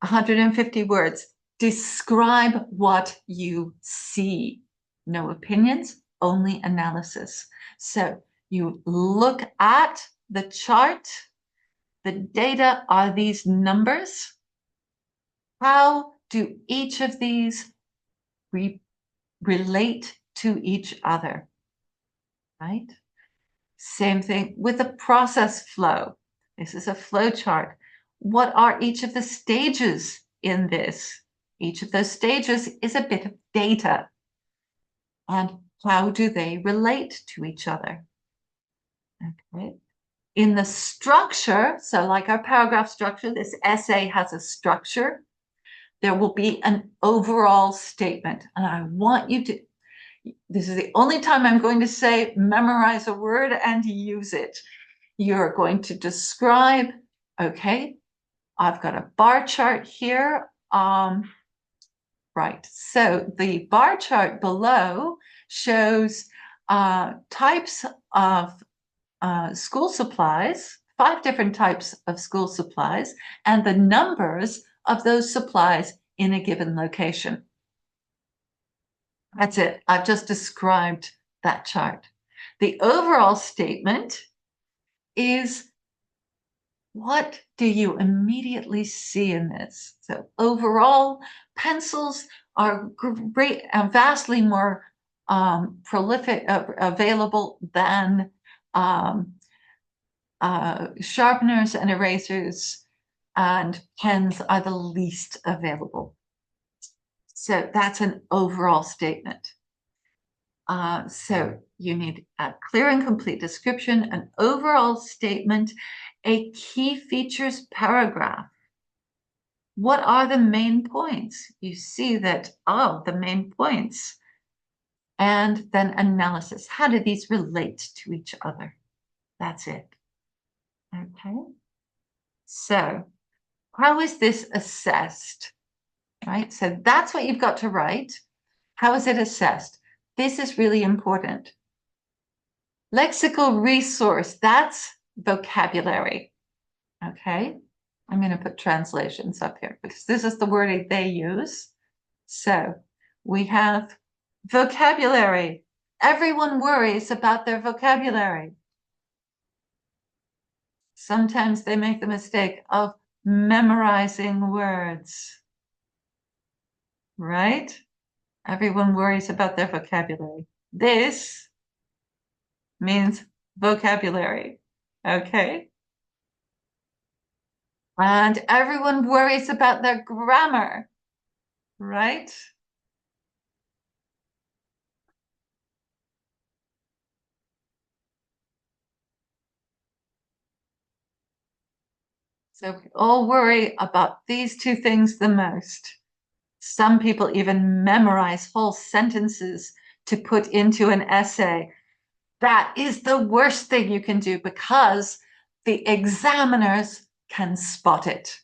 150 words. Describe what you see. No opinions, only analysis. So you look at the chart. The data are these numbers. How do each of these relate to each other? Right? Same thing with the process flow. This is a flow chart. What are each of the stages in this? Each of those stages is a bit of data. And how do they relate to each other? Okay. In the structure, so like our paragraph structure, this essay has a structure. There will be an overall statement. And I want you to, this is the only time I'm going to say memorize a word and use it. You're going to describe, okay, I've got a bar chart here. Right, so the bar chart below shows types of school supplies, 5 different types of school supplies, and the numbers of those supplies in a given location. That's it. I've just described that chart. The overall statement is, what do you immediately see in this? So overall, pencils are great and vastly more prolific, available than sharpeners and erasers, and pens are the least available. So that's an overall statement. So you need a clear and complete description, an overall statement, a key features paragraph. What are the main points? You see that, oh, the main points. And then analysis. How do these relate to each other? That's it. Okay. So how is this assessed? Right? So that's what you've got to write. How is it assessed? This is really important. Lexical resource, that's vocabulary. Okay. I'm going to put translations up here because this is the wording they use. So we have vocabulary. Everyone worries about their vocabulary. Sometimes they make the mistake of memorizing words, right? Everyone worries about their vocabulary. This means vocabulary, okay? And everyone worries about their grammar, right? So we all worry about these two things the most. Some people even memorize whole sentences to put into an essay. That is the worst thing you can do because the examiners can spot it.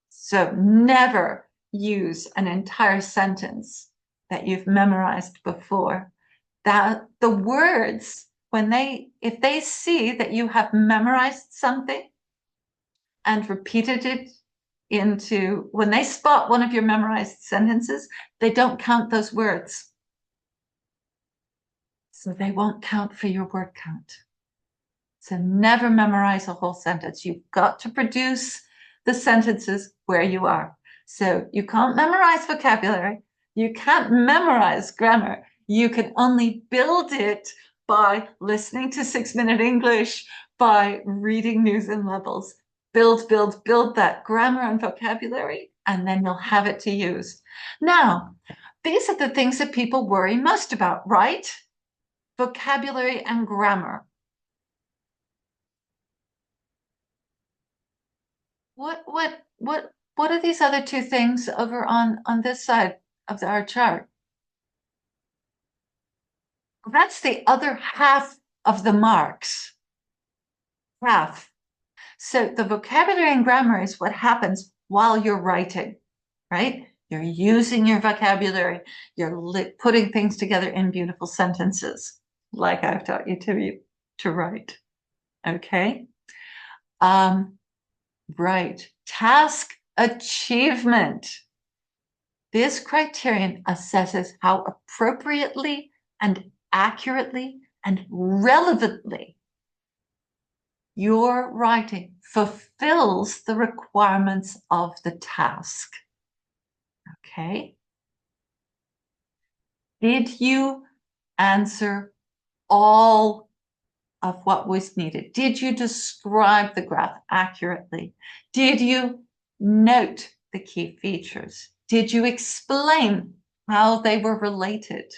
So never use an entire sentence that you've memorized before. That the words, if they see that you have memorized something and repeated it when they spot one of your memorized sentences, they don't count those words. So they won't count for your word count. So never memorize a whole sentence. You've got to produce the sentences where you are. So you can't memorize vocabulary. You can't memorize grammar. You can only build it by listening to 6 Minute English, by reading News and Levels. Build, build, build that grammar and vocabulary, and then you'll have it to use. Now, these are the things that people worry most about, right? Vocabulary and grammar. What are these other two things over on this side of our chart? That's the other half of the marks. Half. So the vocabulary and grammar is what happens while you're writing, right? You're using your vocabulary. You're putting things together in beautiful sentences, like I've taught you to write. Okay. Right. Task achievement. This criterion assesses how appropriately and accurately and relevantly your writing fulfills the requirements of the task. Okay? Did you answer all of what was needed? Did you describe the graph accurately? Did you note the key features? Did you explain how they were related?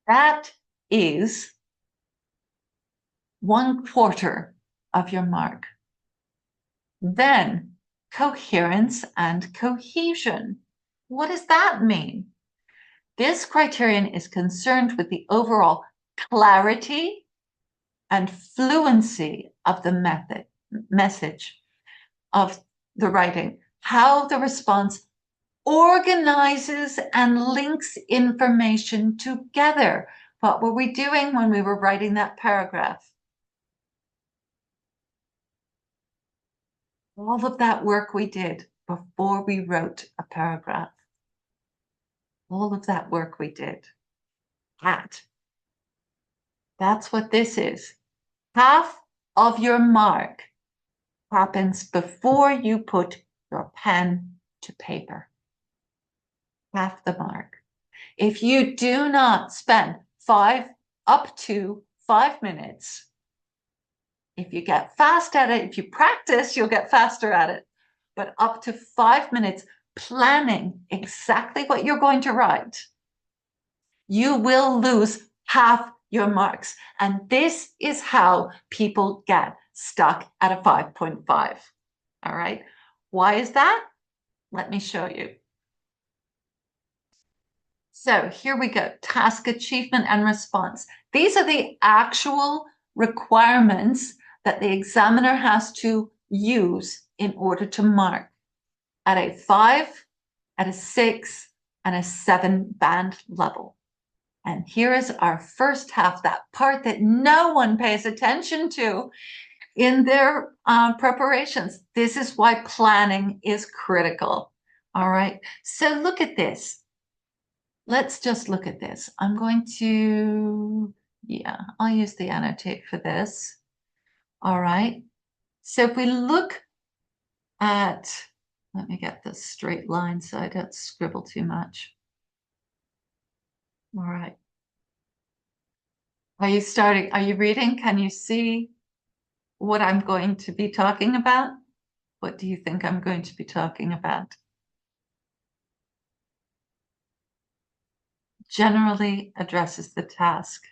That is 1/4 of your mark. Then coherence and cohesion. What does that mean? This criterion is concerned with the overall clarity and fluency of the message of the writing, how the response organizes and links information together. What were we doing when we were writing that paragraph? All of that work we did before we wrote a paragraph. All of that work we did. That's what this is. Half of your mark happens before you put your pen to paper. Half the mark. If you do not spend up to 5 minutes, if you get fast at it, if you practice, you'll get faster at it. But up to 5 minutes planning exactly what you're going to write, you will lose half your marks. And this is how people get stuck at a 5.5. All right. Why is that? Let me show you. So here we go. Task achievement and response. These are the actual requirements that the examiner has to use in order to mark at a 5, at a 6, and a 7 band level. And here is our first half, that part that no one pays attention to in their preparations. This is why planning is critical. All right. So look at this. Let's just look at this. I'm going to, yeah, I'll use the annotate for this. All right. So if we look at, let me get this straight line so I don't scribble too much. All right. Are you starting? Are you reading? Can you see what I'm going to be talking about? What do you think I'm going to be talking about? Generally addresses the task,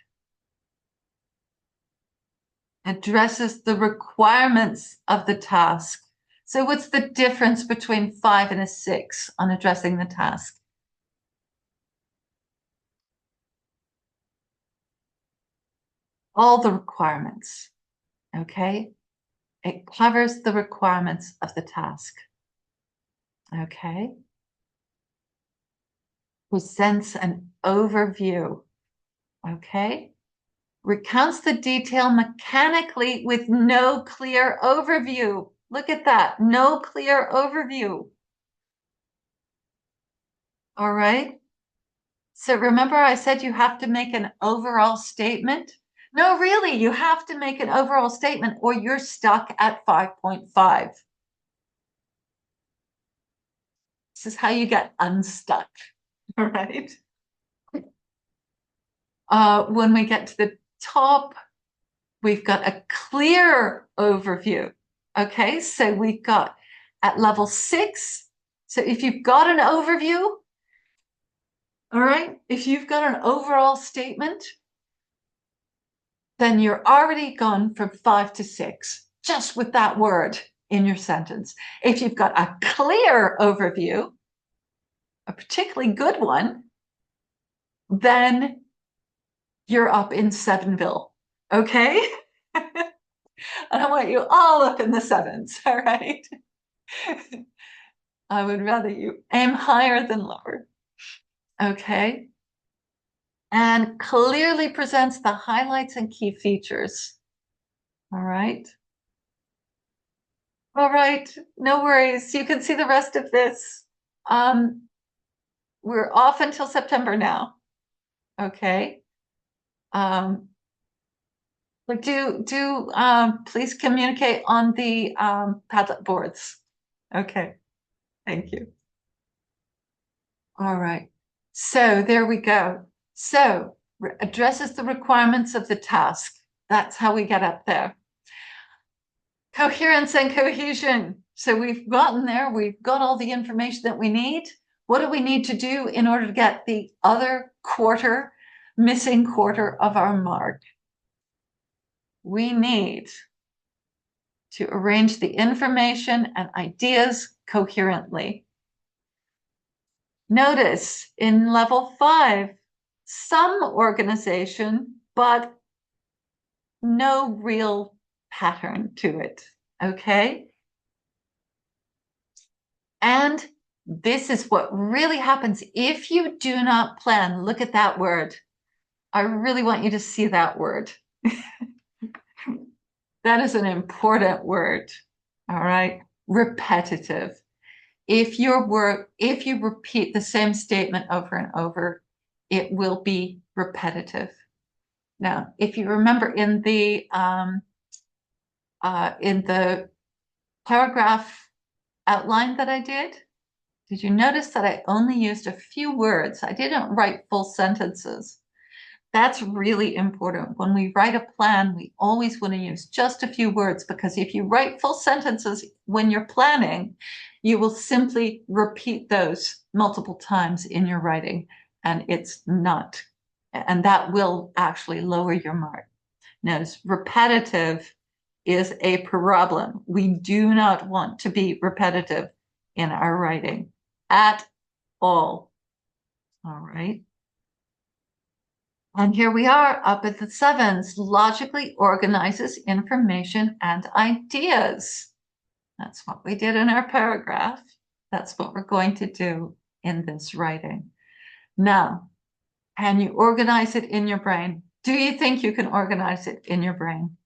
addresses the requirements of the task. So what's the difference between 5 and a 6 on addressing the task? All the requirements, okay? It covers the requirements of the task, okay? Presents an overview, okay? Recounts the detail mechanically with no clear overview. Look at that, no clear overview. All right. So remember I said you have to make an overall statement? No, really, you have to make an overall statement or you're stuck at 5.5. This is how you get unstuck, all right? When we get to the top, we've got a clear overview. Okay, so we've got at level 6. So if you've got an overview, all right, if you've got an overall statement, then you're already gone from 5 to 6 just with that word in your sentence. If you've got a clear overview, a particularly good one, then you're up in Sevenville. Okay? I want you all up in the sevens, all right? I would rather you aim higher than lower. Okay? And clearly presents the highlights and key features. All right? All right, no worries. You can see the rest of this. We're off until September now. Okay. But please communicate on the Padlet boards. Okay. Thank you. All right. So there we go. So addresses the requirements of the task. That's how we get up there. Coherence and cohesion. So we've gotten there. We've got all the information that we need. What do we need to do in order to get the other quarter, missing quarter of our mark? We need to arrange the information and ideas coherently. Notice in level 5, some organization, but no real pattern to it, okay? And this is what really happens if you do not plan. Look at that word. I really want you to see that word. That is an important word, all right? Repetitive. If you repeat the same statement over and over, it will be repetitive. Now, if you remember in the paragraph outline that I did you notice that I only used a few words? I didn't write full sentences. That's really important. When we write a plan, we always want to use just a few words because if you write full sentences when you're planning, you will simply repeat those multiple times in your writing, and it's not and that will actually lower your mark. Notice repetitive is a problem. We do not want to be repetitive in our writing at all. All right. And here we are up at the sevens, logically organizes information and ideas. That's what we did in our paragraph. That's what we're going to do in this writing. Now, can you organize it in your brain? Do you think you can organize it in your brain?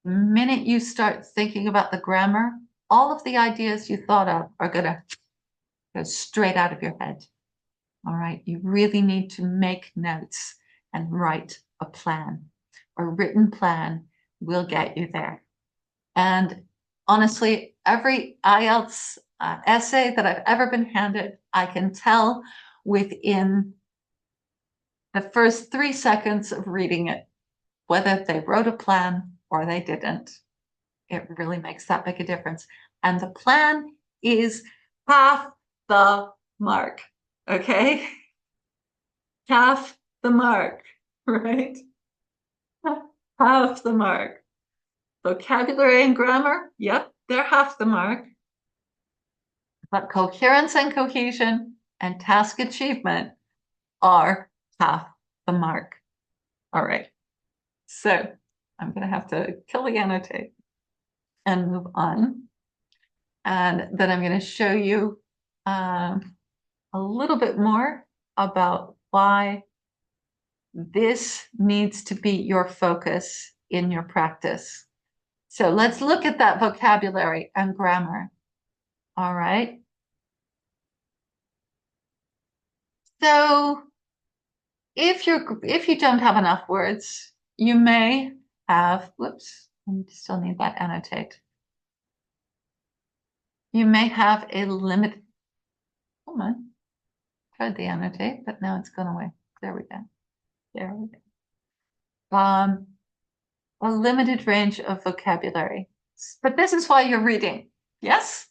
The minute you start thinking about the grammar, all of the ideas you thought of are going to go straight out of your head. All right, you really need to make notes and write a plan. A written plan will get you there. And honestly, every IELTS essay that I've ever been handed, I can tell within the first 3 seconds of reading it whether they wrote a plan or they didn't. It really makes that big a difference. And the plan is half the mark, okay? Half the mark, right? Half the mark. Vocabulary and grammar, yep, they're half the mark. But coherence and cohesion and task achievement are half the mark. All right, so I'm going to have to kill the annotate and move on. And then I'm going to show you a little bit more about why this needs to be your focus in your practice. So let's look at that vocabulary and grammar. All right. So if you don't have enough words, you may have, whoops, I still need that annotate. You may have a limit. Hold on. Tried the annotate, but now it's gone away. There we go. There we go. A limited range of vocabulary. But this is why you're reading. Yes?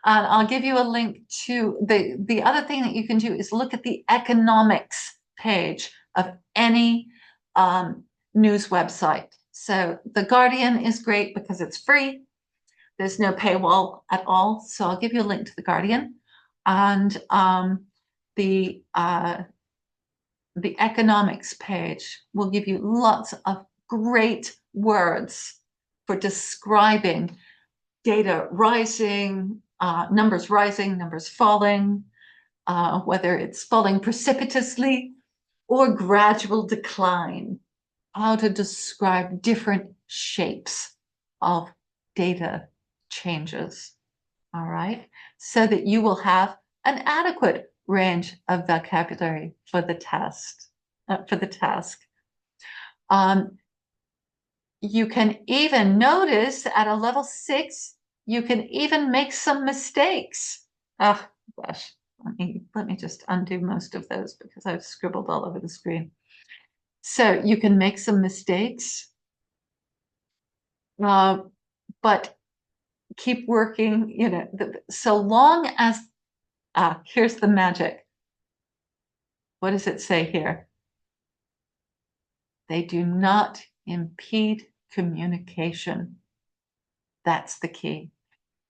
And I'll give you a link to the other thing that you can do is look at the economics page of any news website. So The Guardian is great because it's free. There's no paywall at all. So I'll give you a link to The Guardian. And the economics page will give you lots of great words for describing data rising, numbers falling, whether it's falling precipitously or gradual decline, how to describe different shapes of data changes, all right? So that you will have an adequate range of vocabulary for the task. You can even notice at a level 6, you can even make some mistakes. Oh gosh, let me just undo most of those because I've scribbled all over the screen. So you can make some mistakes, but keep working, you know, so long as, here's the magic. What does it say here? They do not impede communication. That's the key.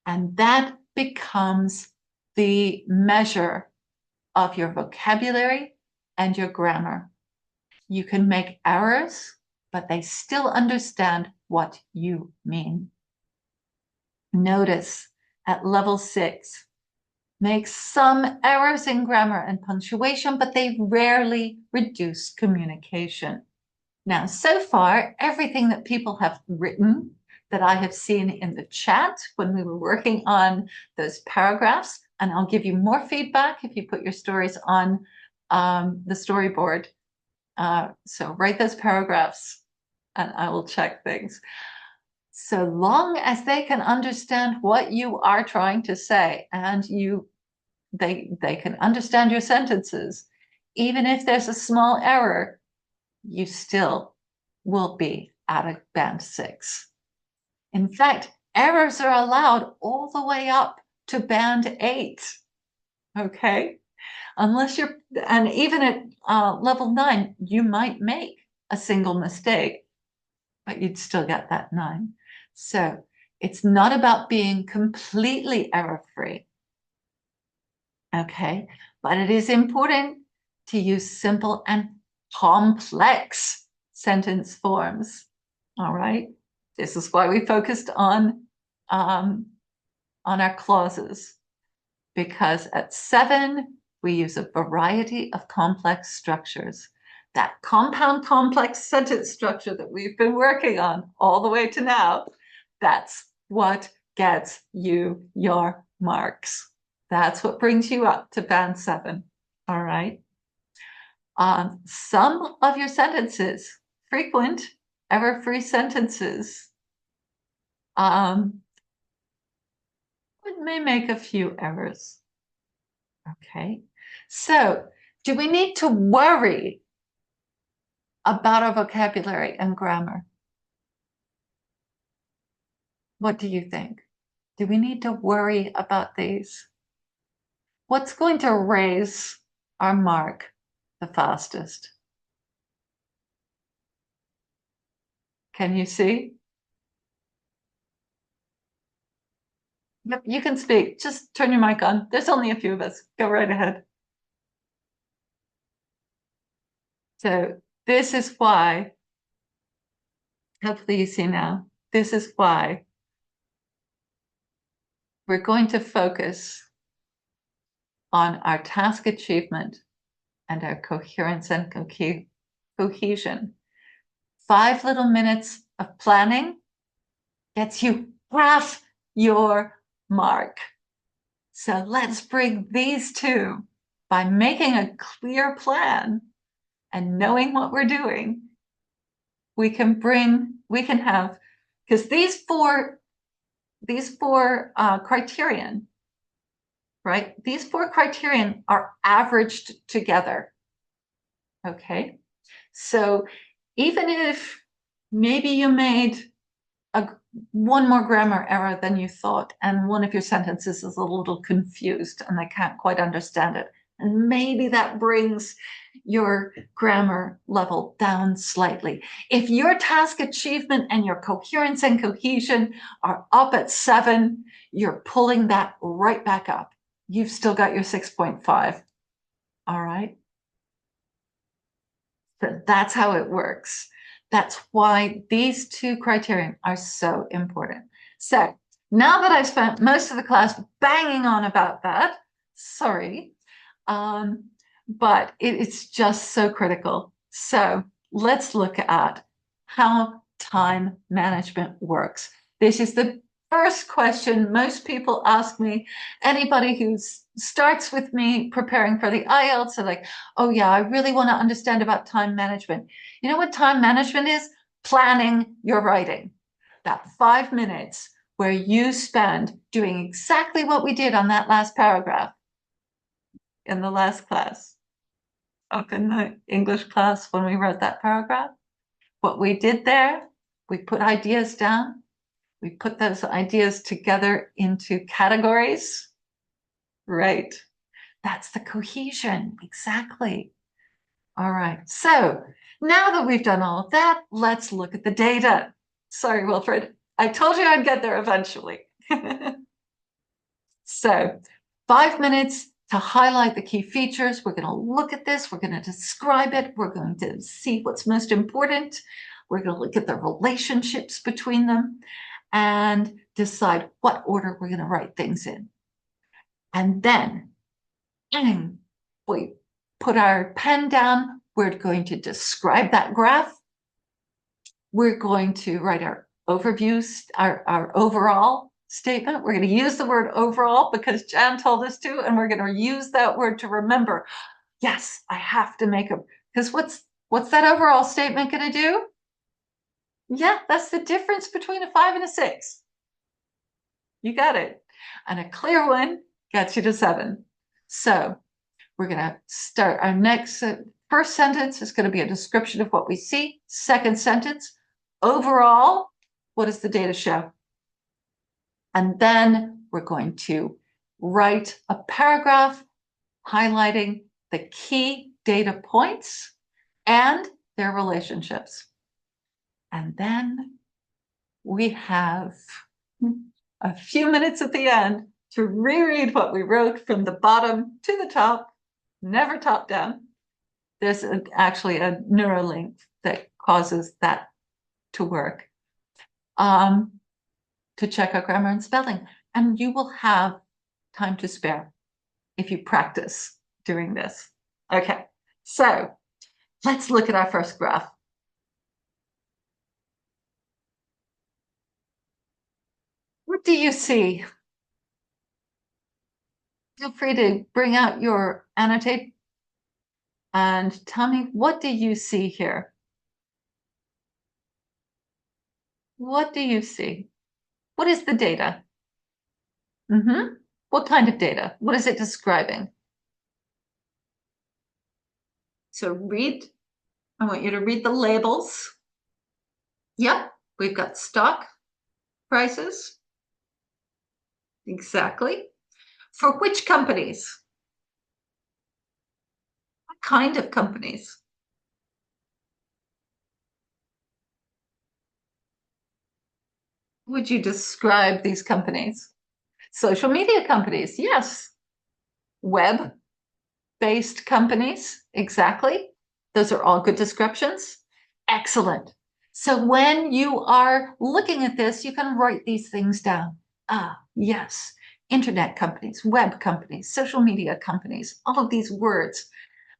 And that becomes the measure of your vocabulary and your grammar. You can make errors, but they still understand what you mean. Notice at level 6, make some errors in grammar and punctuation, but they rarely reduce communication. Now, so far, everything that people have written that I have seen in the chat when we were working on those paragraphs, and I'll give you more feedback if you put your stories on the storyboard. So write those paragraphs and I will check things. So long as they can understand what you are trying to say and they can understand your sentences, even if there's a small error, you still will be at a band 6. In fact, errors are allowed all the way up to band 8. Okay? Unless you're, and even at level 9, you might make a single mistake, but you'd still get that 9. So it's not about being completely error-free, okay? But it is important to use simple and complex sentence forms, all right? This is why we focused on our clauses, because at 7, we use a variety of complex structures. That compound complex sentence structure that we've been working on all the way to now, that's what gets you your marks. That's what brings you up to band 7, all right? Some of your sentences, frequent, ever-free sentences, may make a few errors. Okay, so do we need to worry about our vocabulary and grammar? What do you think? Do we need to worry about these? What's going to raise our mark the fastest? Can you see? Yep, you can speak. Just turn your mic on. There's only a few of us. Go right ahead. So this is why, hopefully you see now, this is why we're going to focus on our task achievement and our coherence and cohesion. 5 little minutes of planning gets you half your mark. So let's bring these two by making a clear plan and knowing what we're doing. We can have, because these four criterion, right? These 4 criterion are averaged together. Okay, so even if maybe you made one more grammar error than you thought, and one of your sentences is a little confused and they can't quite understand it, and maybe that brings your grammar level down slightly. If your task achievement and your coherence and cohesion are up at 7, you're pulling that right back up. You've still got your 6.5. All right. So that's how it works. That's why these 2 criteria are so important. So now that I've spent most of the class banging on about that, sorry, but it's just so critical. So let's look at how time management works. This is the first question most people ask me. Anybody who starts with me preparing for the IELTS are like, oh yeah, I really want to understand about time management. You know what time management is? Planning your writing. That 5 minutes where you spend doing exactly what we did on that last paragraph in the last class, up in the English class when we wrote that paragraph. What we did there, we put ideas down. We put those ideas together into categories, right? That's the cohesion, exactly. All right, so now that we've done all of that, let's look at the data. Sorry, Wilfred, I told you I'd get there eventually. So 5 minutes to highlight the key features. We're going to look at this. We're going to describe it. We're going to see what's most important. We're going to look at the relationships between them and decide what order we're going to write things in. And then we put our pen down. We're going to describe that graph. We're going to write our overview, our overall statement. We're going to use the word overall because Jan told us to, and we're going to use that word to remember, yes, I have to make a, because what's that overall statement going to do? Yeah, that's the difference between a 5 and a 6. You got it. And a clear one gets you to 7. So we're going to start our next first sentence is going to be a description of what we see. Second sentence, overall, what does the data show? And then we're going to write a paragraph highlighting the key data points and their relationships. And then we have a few minutes at the end to reread what we wrote from the bottom to the top, never top down. There's actually a neuralink that causes that to work, to check our grammar and spelling. And you will have time to spare if you practice doing this. Okay, so let's look at our first graph. What do you see? Feel free to bring out your annotate and tell me, what do you see here? What do you see? What is the data? What kind of data? What is it describing? So I want you to read the labels. Yep, we've got stock prices. Exactly. For which companies? What kind of companies? Would you describe these companies? Social media companies, yes. Web-based companies, exactly. Those are all good descriptions. Excellent. So when you are looking at this, you can write these things down. Ah, yes. Internet companies, web companies, social media companies, all of these words.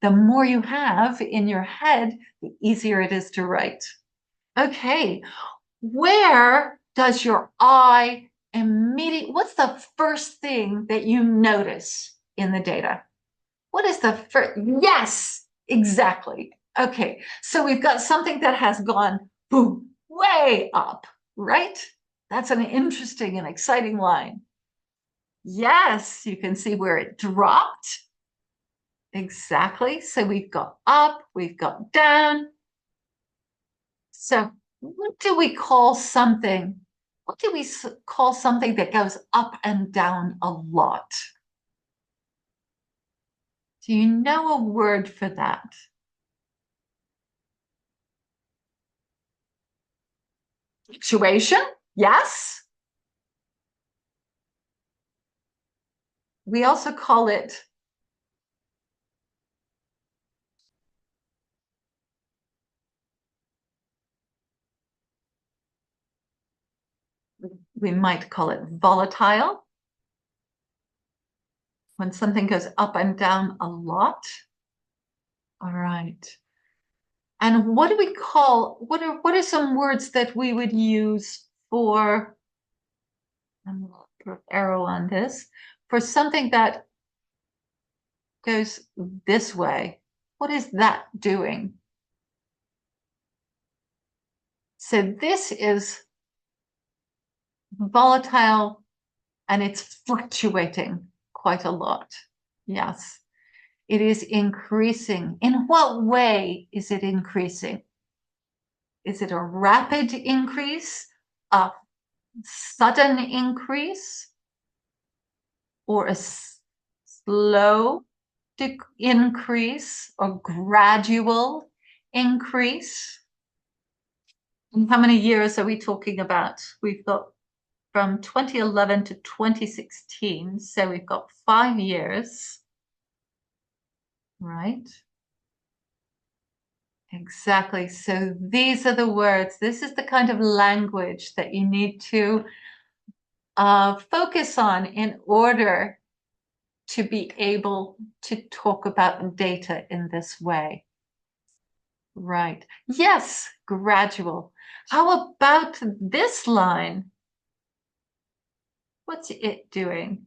The more you have in your head, the easier it is to write. Okay, where does your eye immediately, what's the first thing that you notice in the data? What is the first? Yes, exactly. Okay, so we've got something that has gone boom, way up, right? That's an interesting and exciting line. Yes, you can see where it dropped. Exactly. So we've got up, we've got down. So what do we call something? What do we call something that goes up and down a lot? Do you know a word for that? Fluctuation? Yes. We also call it, we might call it volatile, when something goes up and down a lot. All right. And what do we call, what are some words that we would use for, I'm going to put an arrow on this, for something that goes this way? What is that doing? So this is volatile and it's fluctuating quite a lot. Yes, it is increasing. In what way is it increasing? Is it a rapid increase, a sudden increase, or a slow increase, or gradual increase? And how many years are we talking about? We've got from 2011 to 2016, so we've got 5 years, right? Exactly. So these are the words. This is the kind of language that you need to focus on in order to be able to talk about data in this way. Right. Yes, gradual. How about this line? What's it doing?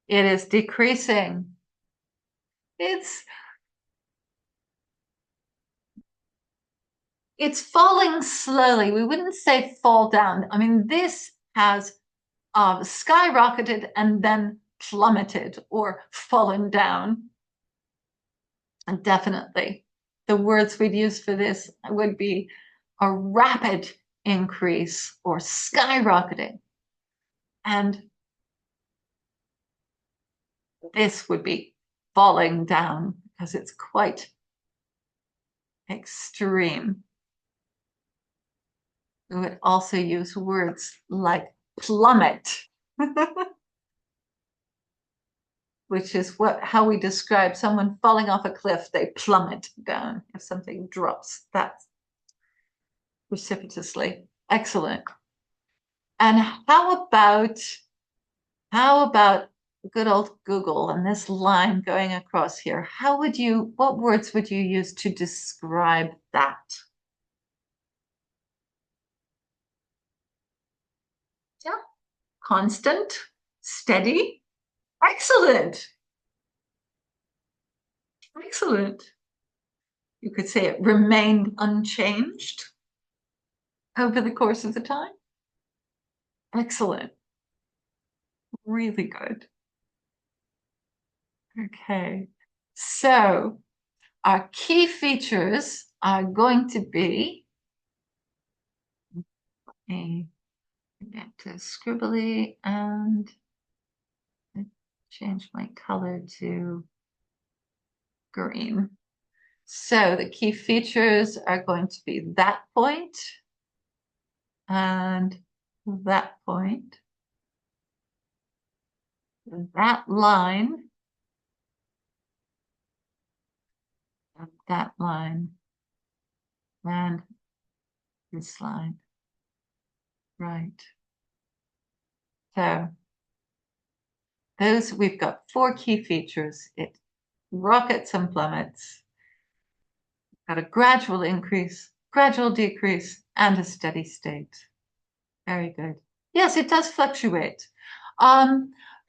It is decreasing. It's falling slowly. We wouldn't say fall down. I mean, this has skyrocketed and then plummeted or fallen down. And definitely, the words we'd use for this would be a rapid increase or skyrocketing. And this would be falling down because it's quite extreme. We would also use words like plummet, which is how we describe someone falling off a cliff. They plummet down if something drops that precipitously. Excellent. And how about good old Google and this line going across here? What words would you use to describe that? Yeah. Constant, steady. Excellent. Excellent. You could say it remained unchanged over the course of the time. Excellent. Really good. Okay. So our key features are going to be back to scribbly and change my color to green. So the key features are going to be that point and that point, that line, and that line, and this line. Right. So we've got 4 key features. It rockets and plummets, got a gradual increase, gradual decrease, and a steady state. Very good. Yes, it does fluctuate.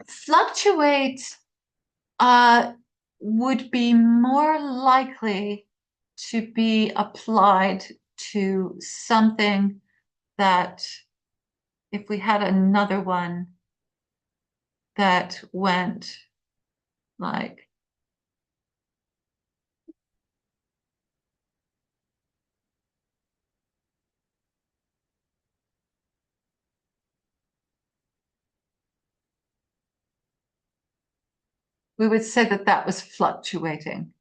Fluctuate would be more likely to be applied to something that if we had another one that went like we would say that that was fluctuating.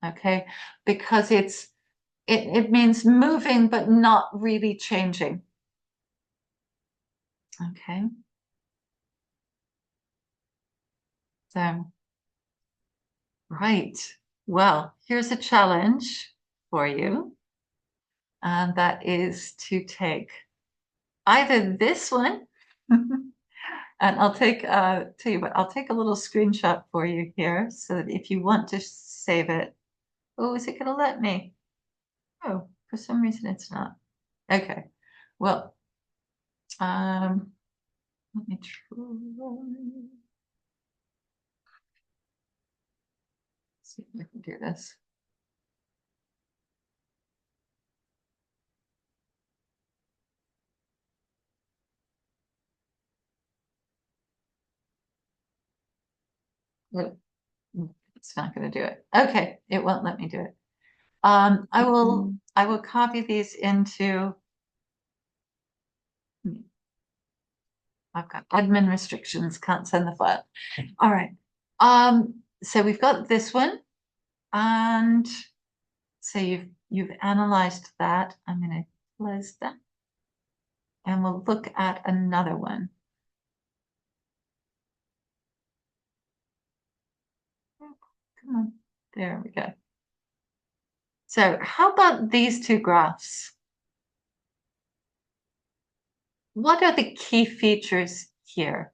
Okay, because it means moving but not really changing. Okay. So, right. Well, here's a challenge for you. And that is to take either this one, and I'll tell you what, I'll take a little screenshot for you here so that if you want to save it. Oh, is it going to let me? Oh, for some reason it's not. Okay. Well, let me try. See if I can do this. Well, it's not going to do it. Okay, it won't let me do it. I will copy these into. I've got admin restrictions, can't send the file. All right. So we've got this one, and so you've analyzed that. I'm going to close that, and we'll look at another one. Come on, there we go. So how about these two graphs? What are the key features here?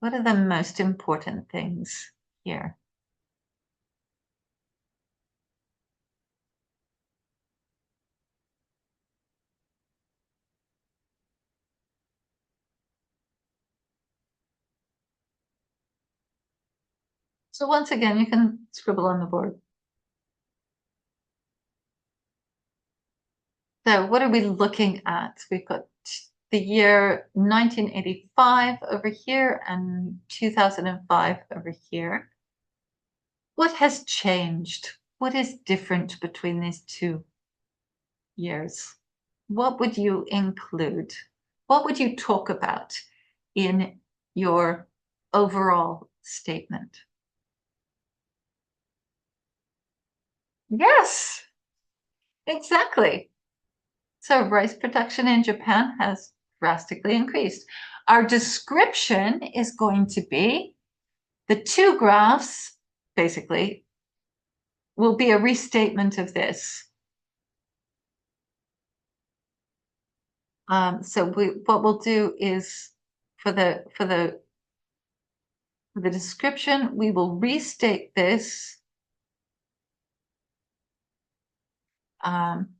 What are the most important things here? So once again, you can scribble on the board. So what are we looking at? We've got the year 1985 over here and 2005 over here. What has changed? What is different between these two years? what would you include? What would you talk about in your overall statement? Yes, exactly. So rice production in Japan has drastically increased. Our description is going to be the two graphs, basically, will be a restatement of this. What we'll do is for the description, we will restate this um,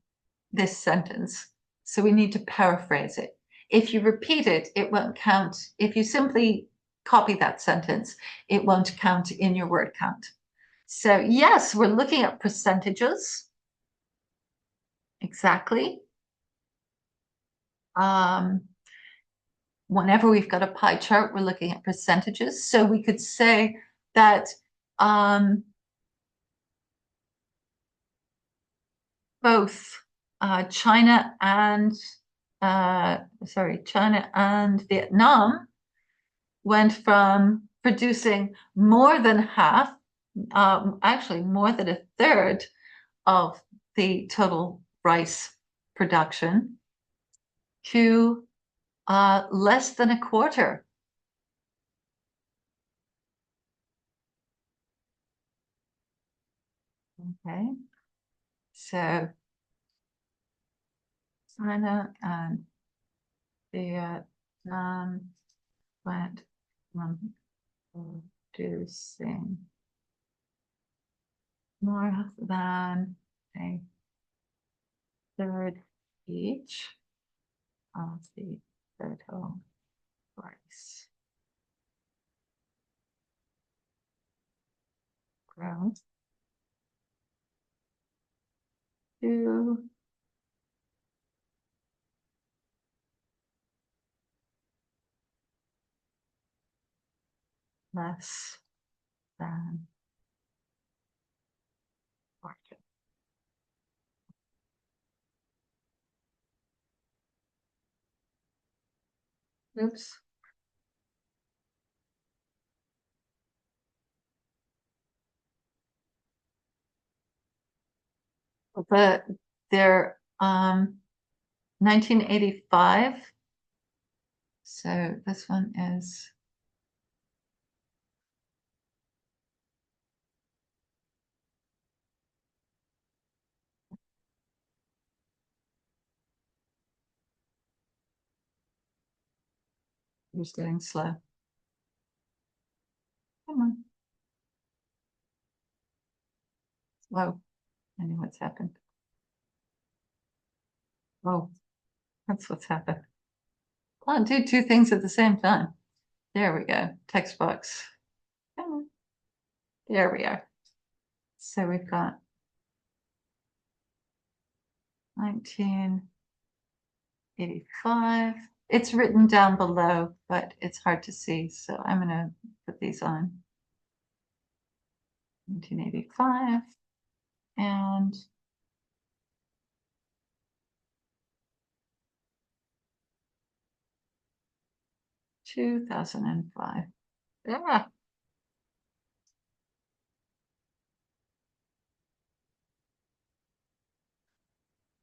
this sentence. So we need to paraphrase it. If you repeat it, it won't count. If you simply copy that sentence, it won't count in your word count. So yes, we're looking at percentages. Exactly. Um, Whenever we've got a pie chart, we're looking at percentages. So we could say that um, both China and China and Vietnam went from producing more than half, actually more than a third of the total rice production to less than a quarter. Okay, so China and Vietnam went from producing more than a third each of the total rice growth to less than market. Oops. But they're 1985. So this one is just getting slow. Come on. Slow. I know what's happened. Oh, that's what's happened. Can't do two things at the same time. There we go. Text box. Come on. There we are. So we've got 1985. It's written down below, but it's hard to see. So I'm going to put these on. 1985 and 2005. Yeah.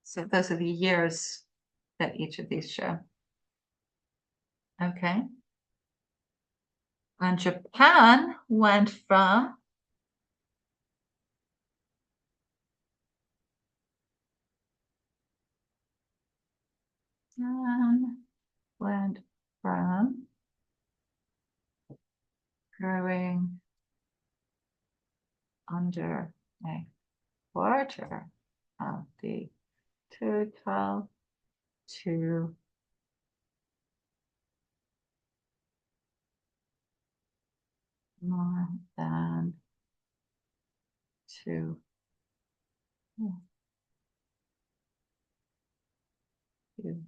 So those are the years that each of these show. Okay. And Japan went from went from growing under a quarter of the total to more than two. Two.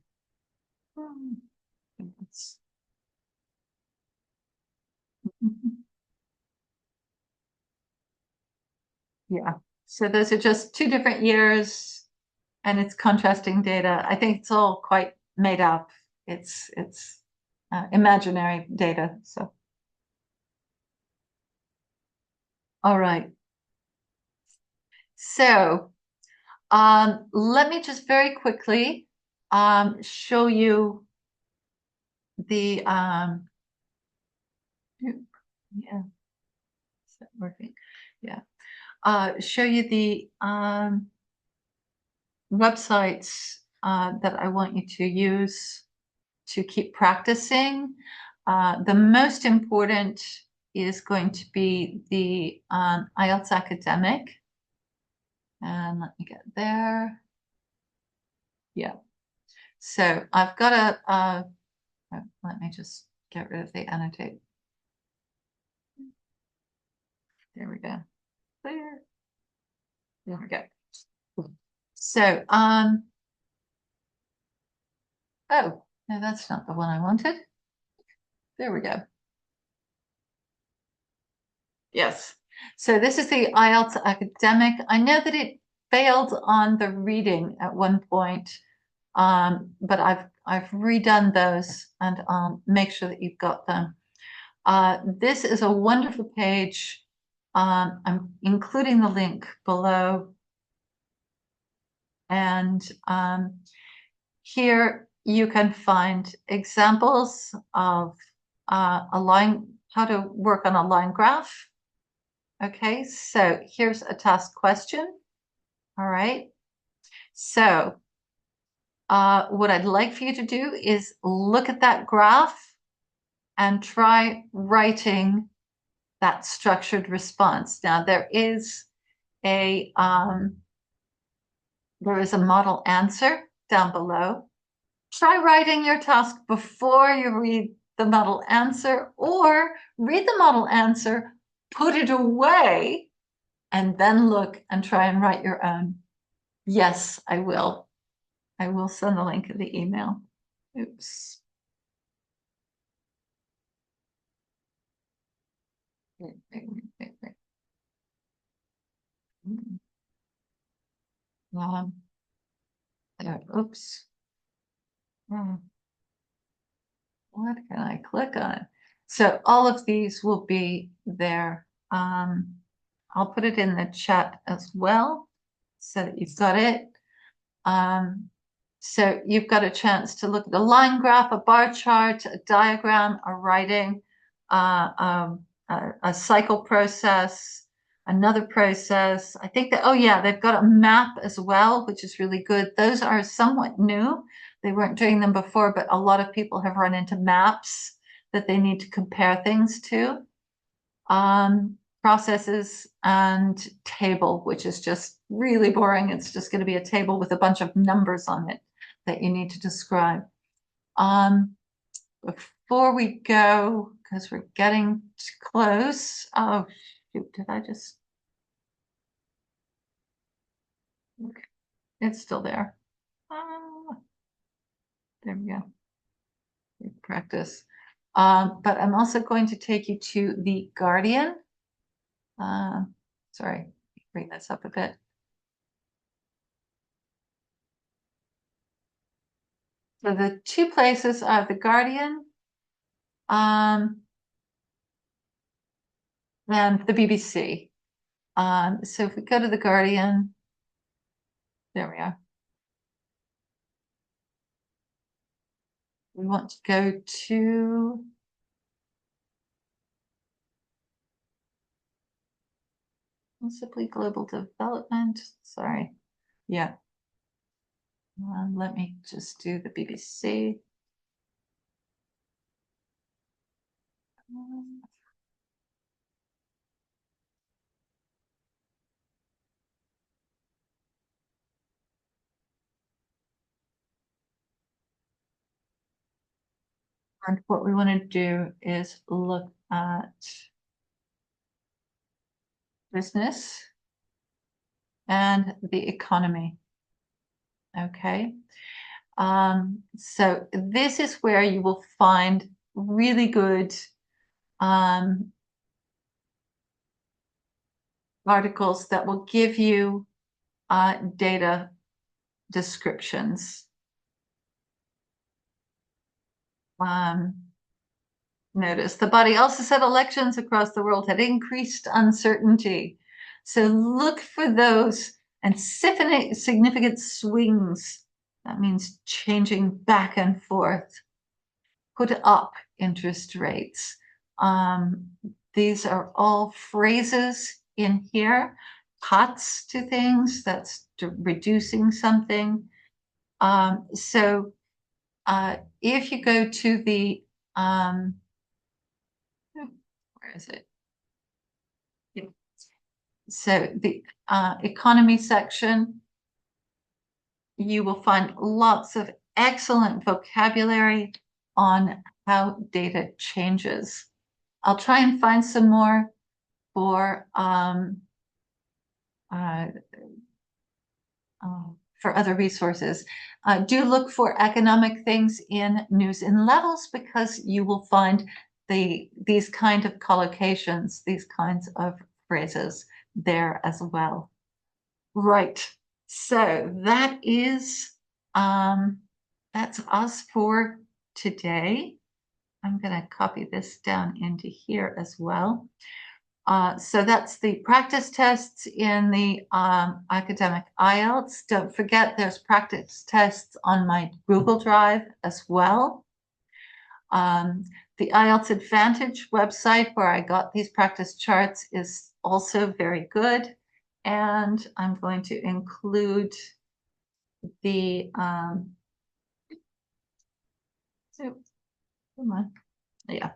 Yeah. So those are just two different years and it's contrasting data. I think it's all quite made up. It's imaginary data. So, all right. So, let me just very quickly show you the yeah, is that working? Yeah. Show you the websites that I want you to use to keep practicing. The most important is going to be the IELTS Academic. And let me get there. Yeah. So I've got let me just get rid of the annotate. There we go. There. There we go. So, oh, no, that's not the one I wanted. There we go. Yes. So this is the IELTS Academic. I know that it failed on the reading at one point, but I've redone those, and make sure that you've got them. This is a wonderful page. I'm including the link below, and here you can find examples of how to work on a line graph. Okay, so here's a task question. All right. So what I'd like for you to do is look at that graph and try writing that structured response. Now there is a model answer down below. Try writing your task before you read the model answer, or read the model answer, put it away, and then look and try and write your own. Yes, I will. I will send the link in the email. Oops. Wait, wait, wait, wait, wait. There, oops. What can I click on? So all of these will be there. I'll put it in the chat as well so that you've got it. So you've got a chance to look at a line graph, a bar chart, a diagram, a writing, a cycle process, another process. I think that, oh yeah, they've got a map as well, which is really good. Those are somewhat new. They weren't doing them before, but a lot of people have run into maps that they need to compare things to. Processes and table, which is just really boring. It's just going to be a table with a bunch of numbers on it that you need to describe. Before we go, because we're getting close. Oh, shoot, did I just? Okay. It's still there. There we go. Practice. But I'm also going to take you to the Guardian. Sorry, bring this up a bit. So the two places are the Guardian and the BBC. So if we go to the Guardian, there we are. We want to go to possibly global development. Sorry. Yeah. Let me just do the BBC. And what we want to do is look at business and the economy. Okay. So this is where you will find really good articles that will give you data descriptions. Notice the body also said elections across the world had increased uncertainty. So look for those and significant swings. That means changing back and forth. Put up interest rates. These are all phrases in here. Cuts to things, that's reducing something. So if you go to the where is it? So the economy section, you will find lots of excellent vocabulary on how data changes. I'll try and find some more for uh, for other resources. Do look for economic things in News in Levels because you will find these kind of collocations, these kinds of phrases there as well. Right. So that is that's us for today. I'm going to copy this down into here as well. So that's the practice tests in the academic IELTS. Don't forget there's practice tests on my Google Drive as well. The IELTS Advantage website where I got these practice charts is also very good. And I'm going to include the, come on, yeah,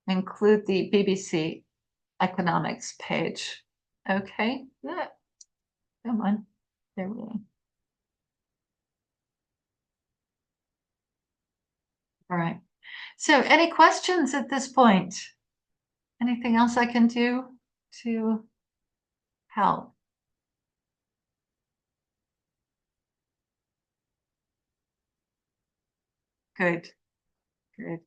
include the BBC economics page. Okay, yeah. Come on, there we go. All right. So any questions at this point? Anything else I can do to help? Good, good.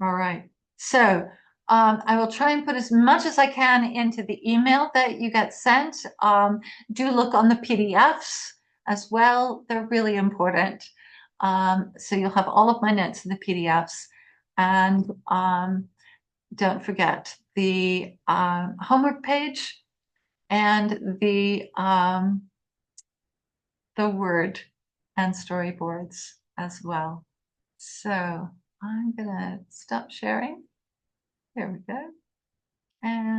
All right. So I will try and put as much as I can into the email that you get sent. Do look on the PDFs as well. They're really important. So you'll have all of my notes in the PDFs. And don't forget the homework page and the word and storyboards as well. So I'm gonna stop sharing. There we go. And